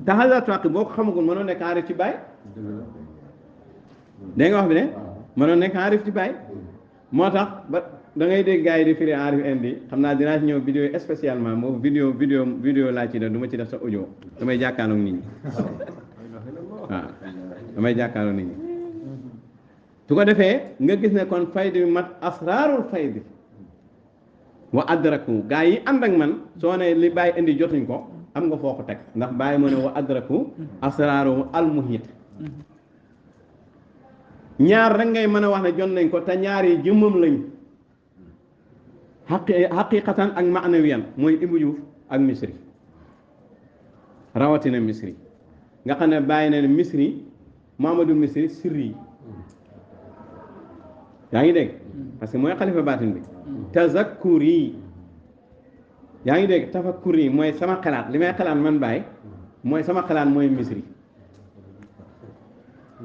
te xadrat waq boo ko xamagul mënoo nekk aarif ci baay dégg nga wax bi ne mënoo nekk aarif ci baay moo tax ba da ngay dégg gaa yi di firi aarif indi xam naa dinaa ci ñëw vidéo spécialement moo vidéo laa ci def du ma ci def sa audio damay jàkkaarloog nit ñi waaw damay jàkkaarloog nit ñi su ko defee nga gis ne kon faydu bi mat asraarul faydi wa adraku gaa yi ànd ak man soo ne li bàyyi indi jotuñ ko am nga foo ko teg ndax bàyyi moo ne wa adraku asraaru almuhit ñaar rek ngay mën a wax ne jot nañ ko te ñaar yi jëmmam lañ xaqiqatan ak maanawiyan mooy Ibou Diouf ak Misri rawatina Misri nga xam ne bàyyi na ne Misri Mamadou Misri sirri yaa ngi dégg parce que mooy xalifa baatin bi tazakkur yi yaa ngi dégg tafakkur yi mooy sama xalaat li may xalaat man bàyyi mooy sama xalaat mooy Misri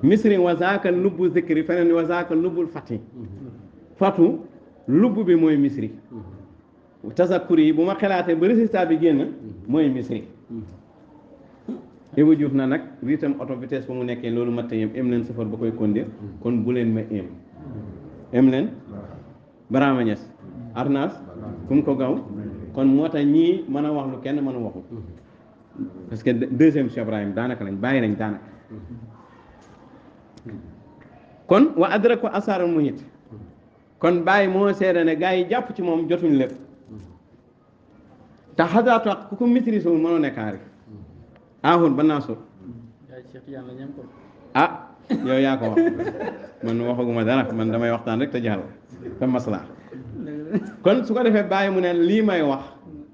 Misri wa zaaka lubbu zikri feneen wa zaaka lubbul fatu lubb bi mooy Misri tazakkur yi bu ma xalaatee ba résultat bi génn mooy Misri Ibou Diouf na nag rythme auto vitesse ba mu nekkee loolu mat a yem em leen safar ba koy conduire kon bu leen ma em leen Barama Niass Arnas fu mu ko gaw kon moo tax ñii mën a wax lu kenn mën a waxul parce que deuxième Cheikh Ibrahim daanaka lañ bàyyi nañ daanaka kon wa adraku asaaral muhit kon bàyyi moo seede ne gaa yi jàpp ci moom jotuñ lépp te xadaatu ak ku ko maîtrise wul mënoo nekk aarif ahul ba naa so ah yow yaa ko wax man waxaguma dara man damay waxtaan rek te jàll te maslaa kon su ko defee bàyyi mu ne lii may wax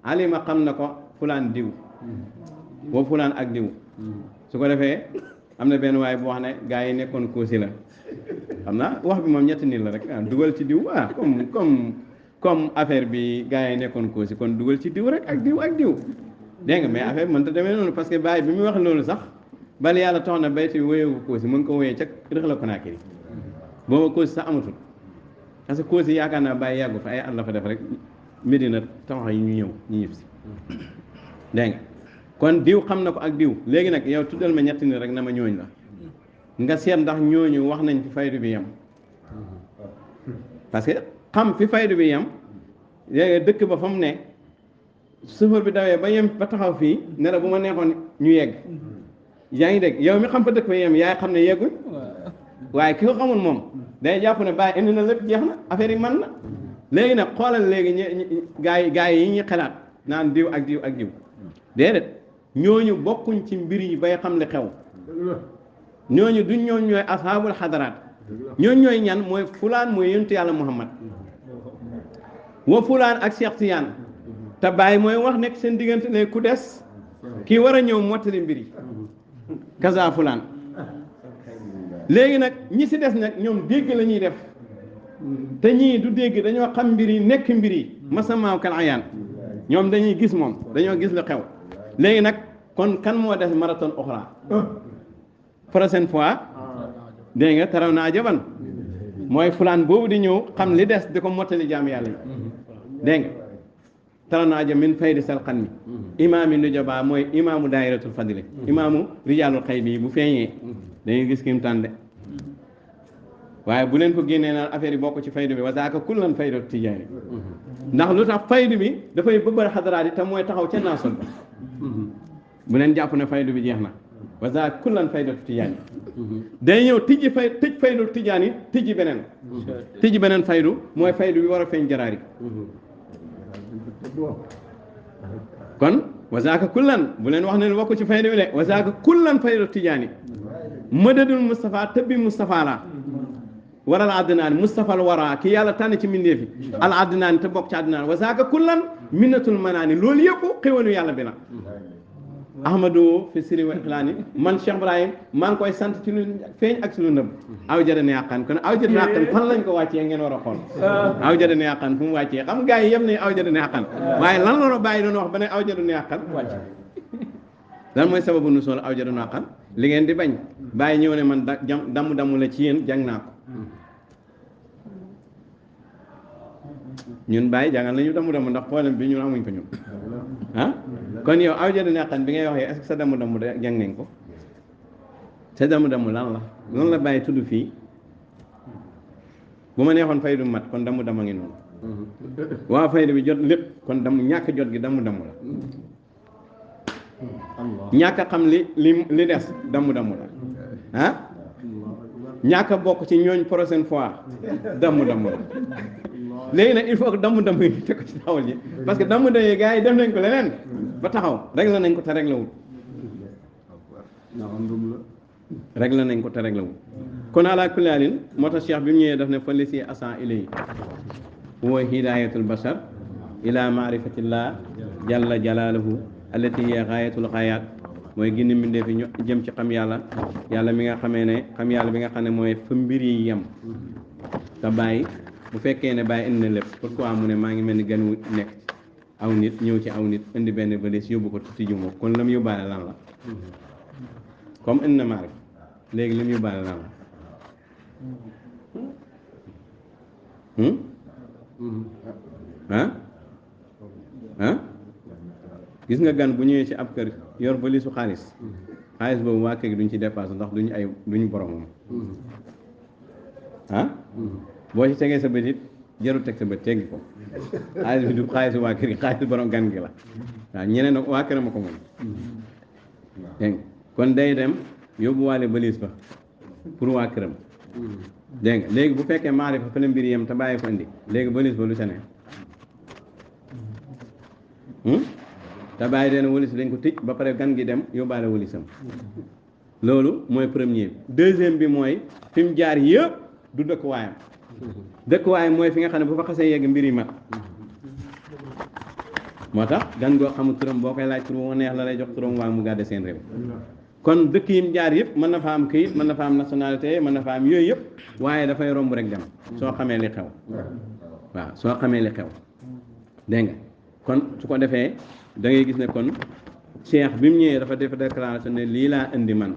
alima xam na ko fulaan diw boo fulaan ak diw su ko defee am na benn waay bu wax ne gaa yi nekkoon koosi la xam naa wax bi moom ñetti nit la rek dugal ci diw comme affaire bi gaa yi nekkoon koosi kon dugal ci diw rek ak diw dégg nga mais affaire bi mënta demee noonu parce que bàyyi bi muy wax loolu sax bal yàlla tax na bayti bi wéyewu koosi mu ngi ko wéyee ca rëx la Konaakiri booba koosi sax amatul parce que koosi yaakaar naa bàyyi yàggu fa ay at la fa def rek Medina tawax yi ñu ñëw ñu ñëpp si dégg nga kon diw xam na ko ak diw léegi nag yow tuddal ma ñetti nit rek na ma ñooñ la nga seet ndax ñooñu wax nañ ci faydu bi yam parce que xam fi faydu bi yem léegi dëkk ba fa mu ne sëfër bi dawee ba yem ba taxaw fii ne la bu ma neexoon ñu yegg yaa ngi dégg yow mi xam fa dëkk ba yem yaay xam ne yegguñ waaye ki ko xamul moom day jàpp ne bàyyi indi na lépp jeex na affaire yi man na léegi nag xoolal léegi gaa yi ñuy xalaat naan diw ak diw ak diw déedéet ñooñu bokkuñ ci mbir yi bay xam li xew ñooñu duñ ñooy ashaabul xadaraat ñooy ñan mooy fulaan mooy yonentu yàlla Muhammad wa fulaan ak Cheikh Tiyaan te bàyyi mooy wax nekk seen diggante ne ku des kii war a ñëw mottali mbir yi kaza fulaan léegi nag ñi si des nag ñoom dégg la ñuy def te ñii du dégg dañoo xam mbir yi nekk mbir yi masamaaw kal ayaan ñoom dañuy gis moom dañoo gis lu xew léegi nag kon kan moo des marathon oxra prochaine fois dégg nga taraw naa jaban mooy fulaan boobu di ñëw xam li des di ko mottali jaam yàlla yi dégg nga taraw naa jam min faydi sal xan mi imaam yi nu jabaa mooy imaamu daayiratul fadli imaamu rijaalul xay bi bu feeñee dañuy gis kim tànde waaye bu leen ko génnee naan affaire yi bokk ci faydu bi wasaaka kullan faydu tijaani ndax lu tax faydu bi dafay bëbër xadaraat yi te mooy taxaw ca naasol ba bu leen jàpp ne faydu bi jeex na wasaaka kullan faydu tijaani day ñëw tëj faydu tijaani tijji beneen faydu mooy faydu bi war a feeñ jaraari kon wasaaka kullan bu leen wax ne bokk ci faydu bi de wasaaka kullan faydu tijaani madadul Moustapha tëbbi Moustapha la waral addinaani Moustapha al wara ki yàlla tànn ci mbindeefi al addinaani te bokk ci addinaani wasaaka kullan minnatul manaani loolu yëpp xéwalu yàlla bi la ahmadou fi siri wa ixlaani man Cheikh Ibrahim maa ngi koy sant ci lu feeñ ak ci lu nëbb aw jada ne yàqaan kon aw jada ne yàqaan fan lañ ko wàccee ngeen war a xool aw jada ne yàqaan fu mu wàccee xam gars yi yem nañ aw jada ne yàqaan waaye lan la bàyyi doon wax ba ne aw jada ne yàqaan wàcc lan mooy sababu nu sool aw jada ne yàqaan li ngeen di bañ bàyyi ñëw ne man damm la ci yéen jàng naa ko ñun bàyyi jàngal nañu damm ndax problème bi ñun amuñ ko ñun ah kon yow aw jada neqan bi ngay wax est-ce que sa damm jàng nañ ko sa damm lan la loolu la bàyyi tudd fii bu ma neexoon faydu mat kon damm a ngi noonu waaw faydu bi jot lépp kon ñàkk jot gi damm la ñàkk a xam li des damm la ah ñàkk a bokk ci ñooñ prochaine fois damm la léegi nag il faut que damm yi teg ko ci taxawal ji parce que damm yi gars yi def nañ ko leneen ba taxaw réglé nañ ko te réglé wul réglé nañ ko te réglé wul kon ala kulli halin moo tax cheikh bi mu ñëwee daf ne fa lisi asan ilay huwa hidayatul bashar ila maarifatillah jalla jalaaluhu allati hiya gaayatul gaayaat mooy ginni mbindee fi ñu jëm ci xam yàlla mi nga xamee ne xam yàlla bi nga xam ne mooy fa mbir yi yem te bàyyi bu fekkee ne bàyyi indi na lépp pourquoi mu ne maa ngi mel ni gan wu nekk aw nit ñëw ci aw nit indi benn valise yóbbu ko tijju moo kon la mu yóbbaale lan la comme indi na maa rek léegi li mu yóbbaale lan la gis nga gan bu ñëwee ci ab kër yor valise su xaalis boobu waa kër gi duñ ci dépassé ndax duñu boromam boo ci tegee sa bët it jarul teg sa bët teggi ko xaalis bi du xaalisu waa kër gi xaalis borom gan gi la waaw ñeneen nag waa këram a ko moom dégg kon day dem yóbbuwaale valise ba pour waa këram dégg nga léegi bu fekkee maarifa fa la mbir yem te bàyyi ko indi léegi valise ba lu sa ne te bàyyi deen valise dañ ko tëj ba pare gan gi dem yóbbaale valisam loolu mooy premier bi deuxième bi mooy fi mu jaar yëpp du dëkkuwaayam dëkkuwaayam mooy fi nga xam ne bu fa xasee yegg mbir yi mat moo tax gan goo xamul turam boo koy laaj tur moo neex la lay jox turam waa mu gàdde seen réew kon dëkk yim jaar yëpp mën na fa am këyit mën na fa am nationalité mën na fa am yooyu yëpp waaye dafay romb rek dem soo xamee li xew waaw soo xamee li xew dégg nga kon su ko defee da ngay gis ne kon cheikh bi mu ñëwee dafa def déclaration ne lii laa indi man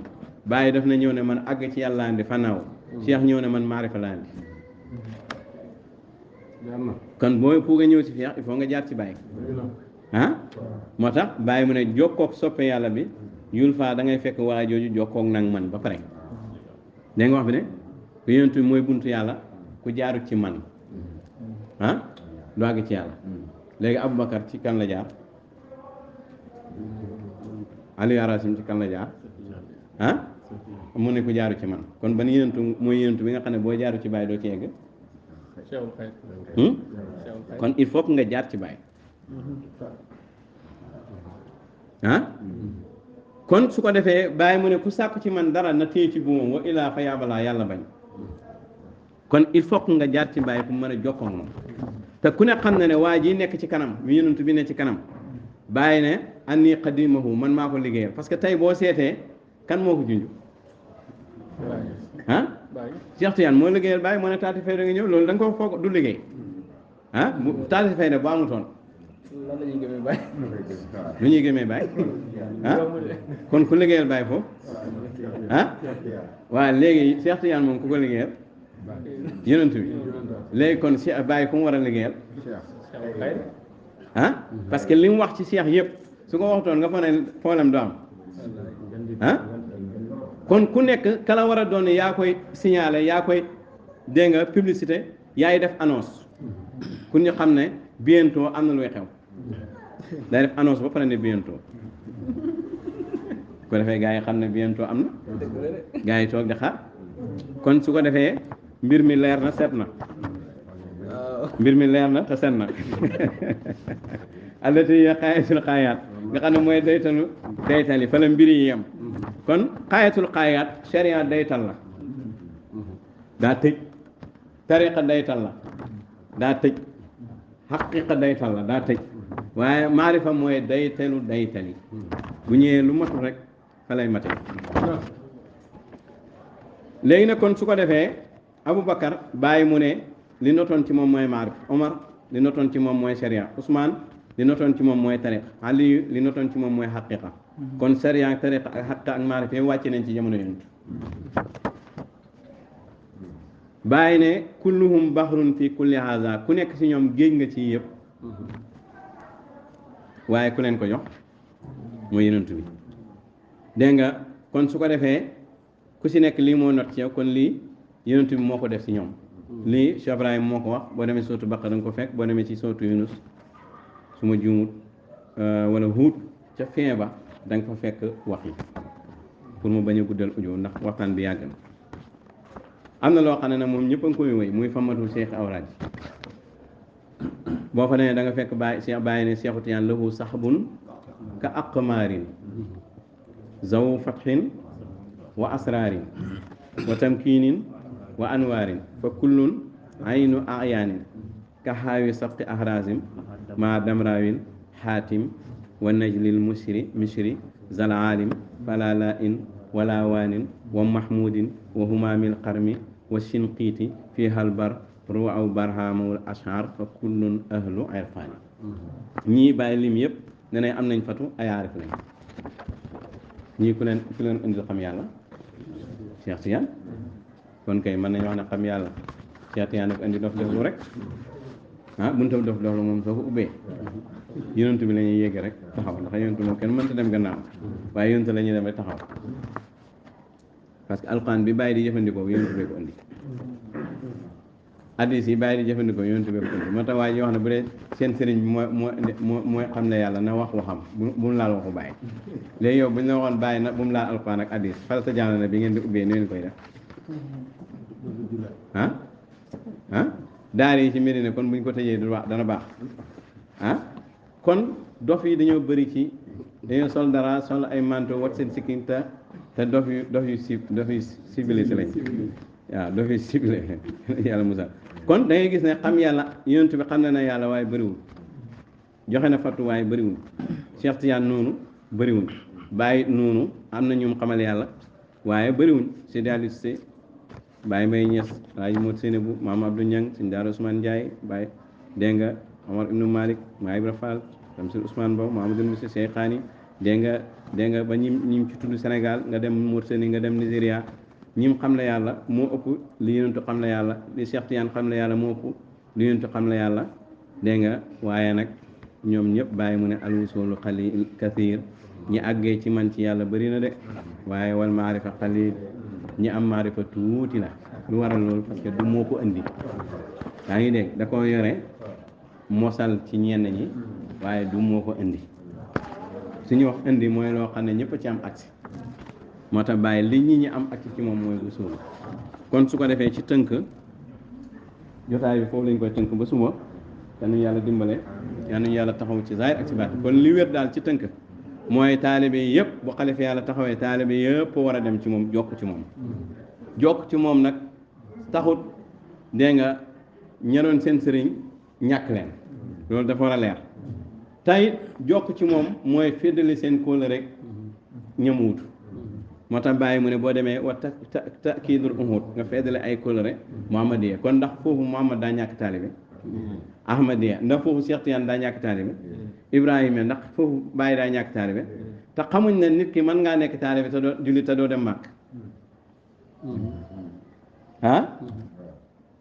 bàyyi daf na ñëw ne man àgg ci yàlla andi fanaaw cheikh ñëw ne man maarifa laa andi kon booy pour nga ñëw ci cheikh il faut nga jaar ci bàyyi moo tax bàyyi mu ne jokkook soppe yàlla bi yul faa da ngay fekk waa jooju jokkook nag man ba pare dégg nga wax bi ne ku yonent bi mooy buntu yàlla ku jaarut ci man ah du àgg ci yàlla léegi Aboubacar ci kan la jaar Aliou Arasim ci kan la jaar ah mu ne ko jaaru ci man kon ban yenentu mooy yenentu bi nga xam ne boo jaaru ci baay doo ci yegg kon il faut que nga jaar ci baay ah kon su ko defee bàyyi mu ne ku sàkku ci man dara na téye ci buumam wa ilaa fa yaabalaa yàlla bañ kon il faut que nga jaar ci bàyyi pour mën a jokkoo ak moom te ku ne xam na ne waa ji nekk ci kanam mi yonent bi ne ci kanam bàyyi ne anni qadimahu man maa ko liggéeyal parce que tey boo seetee kan moo ko junj ah Cheikh Tidiane moo liggéeyal bàyyi moo ne taati fay da nga ñëw loolu da nga ko foog du liggéey ah bu taati fay da bu amutoon lan la ñuy gëmee Baye. lu ñuy gëmee Baye ah kon ku liggéeyal Baye foofu ah waaw léegi Cheikh Tidiane moom ku ko liggéeyal yonent bi léegi kon Cheikh Baye ku mu war a liggéeyal ah parce que li mu wax ci Cheikh yëpp su ko waxtoon nga fa ne problème du am ah kon ku nekk kala war a doon yaa koy signaler yaa koy dégg nga publicité yaay def annonce ku ñu xam ne bientôt am na luy xew day def annonce ba pare ne bientôt ko defee gars yi xam ne bientôt am na gars yi toog di xaar kon su ko defee mbir mi leer na set na mbir mi leer na te set na allati ya xaayatul xaayaat nga xam ne mooy daytalu daytal yi fa la mbir yi yem kon xaayatul xaayaat sharia daytal la daa tëj tariqa daytal la daa tëj xaqiqa daytal la daa tëj waaye maarifa mooy daytalu daytali bu ñëwee lu matul rek fa lay mate léegi nag kon su ko defee Aboubacar bàyyi mu ne li notoon ci moom mooy maarif Omar li notoon ci moom mooy sharia Ousmane li notoon ci moom mooy tariqa Ali li notoon ci moom mooy xaqiqa kon sharia ak tariqa ak xaqiqa ak maarif yi wàcce nañ ci jamono yonent bàyyi ne kulluhum bahrun fi kulli haza ku nekk ci ñoom géej nga ci yëpp waaye ku leen ko jox mooy yonent bi dégg nga kon su ko defee ku ci nekk lii moo not ci yow kon lii yonent bi moo ko def ci ñoom lii Cheikh Ibrahim moo ko wax boo demee sootu Baqara da nga ko fekk boo demee ci sootu Yunus su ma juumut wala Huud ca fin ba da nga fa fekk wax yi pour mu bañ a guddal audio ndax waxtaan bi yàgg na am na loo xam ne nag moom ñëpp a ngi koy wéy muy famatul Cheikh Awraaj boo fa demee da nga fekk bàyyi Cheikh bàyyi ne Cheikhu Tijaan lahu saxbun ka aqmaarin zaw fatxin wa asraarin wa tamkiinin wa anwaarin fa kullun aynu ayaanin ka xaawi sabqi ahrazim ma damraawin xaatim wa najlil mishri zal aalim fala la in wala waanin wa mahmudin wa humaamil qarmi wa shinqiiti fi halbar ruwaw barhamul ashar fa kullun ahlu irfani ñii bàyyi lim yëpp ne ne am nañ fatu ay aarif lañ ñii ku leen indil xam yàlla Cheikh Tidiane kon kay mën nañu wax ne xam yàlla Cheikh Tidiane ko indi dof doflu rek ah buntu dof doflu moom soo ko ubbee yonent bi la ñuy yéege rek taxaw ndax yonent moom kenn mënta dem gannaaw waaye yonent la ñuy dem rek taxaw parce que alquran bi bàyyi di jëfandikoo yonent bee ko indi hadis yi bàyyi di jëfandikoo yonent bee ko indi moo tax waaye yoo xam ne bu dee seen sëriñ bi mooy xam ne yàlla na wax waxam bu mu laal waxu bàyyi léegi yow bu ñu la waxoon bàyyi na bu mu laal alquran ak hadis farata jàll na bi ngeen di ubbee nu ngeen koy def daara yi ci Medina kon buñ ko tëjee du wax dana baax kon dof yi dañoo bëri ci dañoo sol dara sol ay manteau wat seen sikkin te dof yu civilisé lañ waaw dof yu civilisé yàlla musal kon da ngay gis ne xam yàlla yonent bi xam na yàlla waaye bëriwul joxe na fattu waaye bëriwul Cheikh Tidiane noonu bëriwul bàyyi noonu am na ñum xamal yàlla waaye bëriwuñ si daaliste Baye Mbaye Niass Alaaji Modou Seynabou Maam Abdou Niang Sëñ Daara Ousmane Ndiaye Baye dégg nga Omar Ibnu Malik Maam Ibra Fall Tamsir Ousmane Ba Mamadou Moussa Cheikhaani dégg nga ba ñim ci tudd Sénégal nga dem Mauritanie nga dem Nigéria ñim xam la yàlla moo ëpp li yonentu xam la yàlla li Cheikh Tidiane xam la yàlla moo ëpp li yonentu xam la yàlla dégg nga waaye nag ñoom ñëpp bàyyi mu ne alwusulu xalil kathir ñi àggee ci man ci yàlla bëri na de waaye wal maarifa xalil ñi am maarifa tuuti la lu waral loolu parce que du moo ko indi yaa ngi dégg da ko yore mosal ci ñenn ñi waaye du moo ko indi suñu wax indi mooy loo xam ne ñëpp ci am accès moo tax bàyyi li ñi am accès ci moom mooy usul kon su ko defee ci tënk jotaay bi foofu lañ koy tënk ba suba yal nañu yàlla dimbale yal nañu yàlla taxaw ci zaahir ak ci baatin kon li wér daal ci tënk mooy taalibe yëpp bu xalifa yàlla taxawee taalibe yëpp war a dem ci moom jokk ci moom jokk ci moom nag taxut dégg nga ñaroon seen sëriñ ñàkk leen loolu dafa war a leer tey jokk ci moom mooy féddali seen kóola rek ñamuwut moo tax bàyyi mu ne boo demee wa takiidul uhud nga féddale ay kóola rek muhammadiya kon ndax foofu muhammad daa ñàkk taalibe ahmadiya ndax foofu Cheikh Tidiane daa ñàkk taalibe ibrahima ndax foofu bàyyi daa ñàkk taalibe te xamuñ ne nit ki mën ngaa nekk taalibe te doo julli te doo dem màkk ah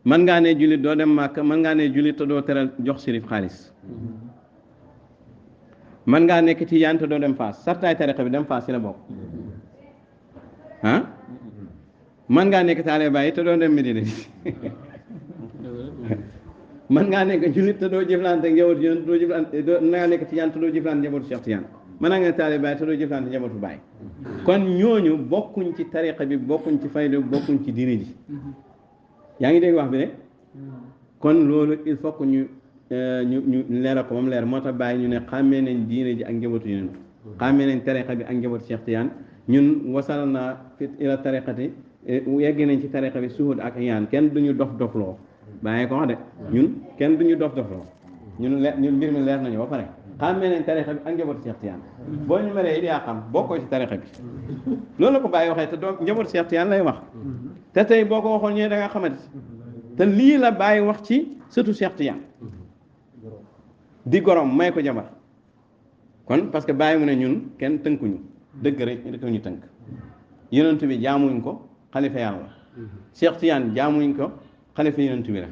mën ngaa ne jullit doo dem màkk mën ngaa ne jullit te doo teral jox sirif xaalis mën ngaa nekk tijaan te doo dem faas sartaay tariqa bi dem faas ci la bokk ah mën ngaa nekk taalibe Baay te doo dem Medina mën ngaa nekk jullit te doo jëflante njaboot yonent doo jëflante doo ngaa nekk tijaan te doo jëflante njabootu Cheikh Tidiane mën naa nga ne taalibe Baay te doo jëflante njabootu Baay kon ñooñu bokkuñ ci tariqa bi bokkuñ ci fayda bi bokkuñ ci diine ji yaa ngi dégg wax bi de kon loolu il faut que ñu leeral ko moom leer moo tax bàyyi ñu ne xàmmee nañ diine ji ak njabootu yonent xàmmee nañ tariqa bi ak njabootu Cheikh Tidiane ñun wasal naa fi ila tariqati yegg nañ ci tariqa bi suhud ak iyaan kenn duñu dof dofloo bàyyi ko wax de ñun kenn duñu dof dofloo ñun mbir mi leer nañu ba pare xàmmee nañ tariqa bi ak njabootu Cheikh Tidiane boo ñu meree it yaa xam bokkoo ci tariqa bi loolu la ko bàyyi waxee te doo njabootu Cheikh Tidiane lay wax te tey boo ko waxoon ñëwee da nga xamante te lii la bàyyi wax ci sëtu Cheikh Tidiane di gorom may ko jabar kon parce que bàyyi mu ne ñun kenn tënkuñu dëgg rek ñu tënk yonent bi jaamuñ ko xalifa yàlla Cheikh Tidiane jaamuñ ko xalifa yonent bi la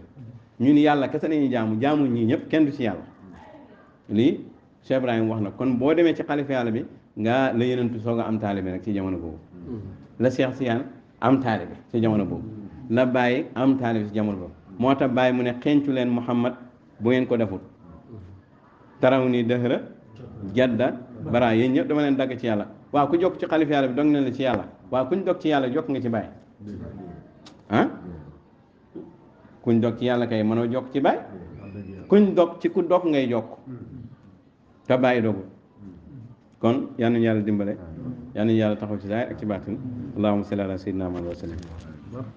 ñun yàlla kese nañu jaamuñ ñii ñëpp kenn du ci yàlla lii Cheikh Ibrahim wax na kon boo demee ci xalifa yàlla bi nga la yonent soog a am taalibe nag ci jamono boobu la Cheikh Tidiane am taalibe ci jamono boobu la bàyyi am taalibe ci jamono boobu moo tax bàyyi mu ne xencu leen Muhammad bu ngeen ko deful taraw ni dëhëra jadda bara yéen ñëpp dama leen dagg ci yàlla waaw ku jokk ci xalifa yàlla bi dog na la ci yàlla waaw kuñ dog ci yàlla jokk nga ci bàyyi ah kuñ dog ci yàlla kay mënoo jokk ci bàyyi kuñ dog ci ku dog ngay jokk te bàyyi dogul kon yal nañu yàlla dimbale yal nañu yàlla taxaw ci zaahir ak ci baatin allahumma salli ala sayyidina Muhammad wa sallam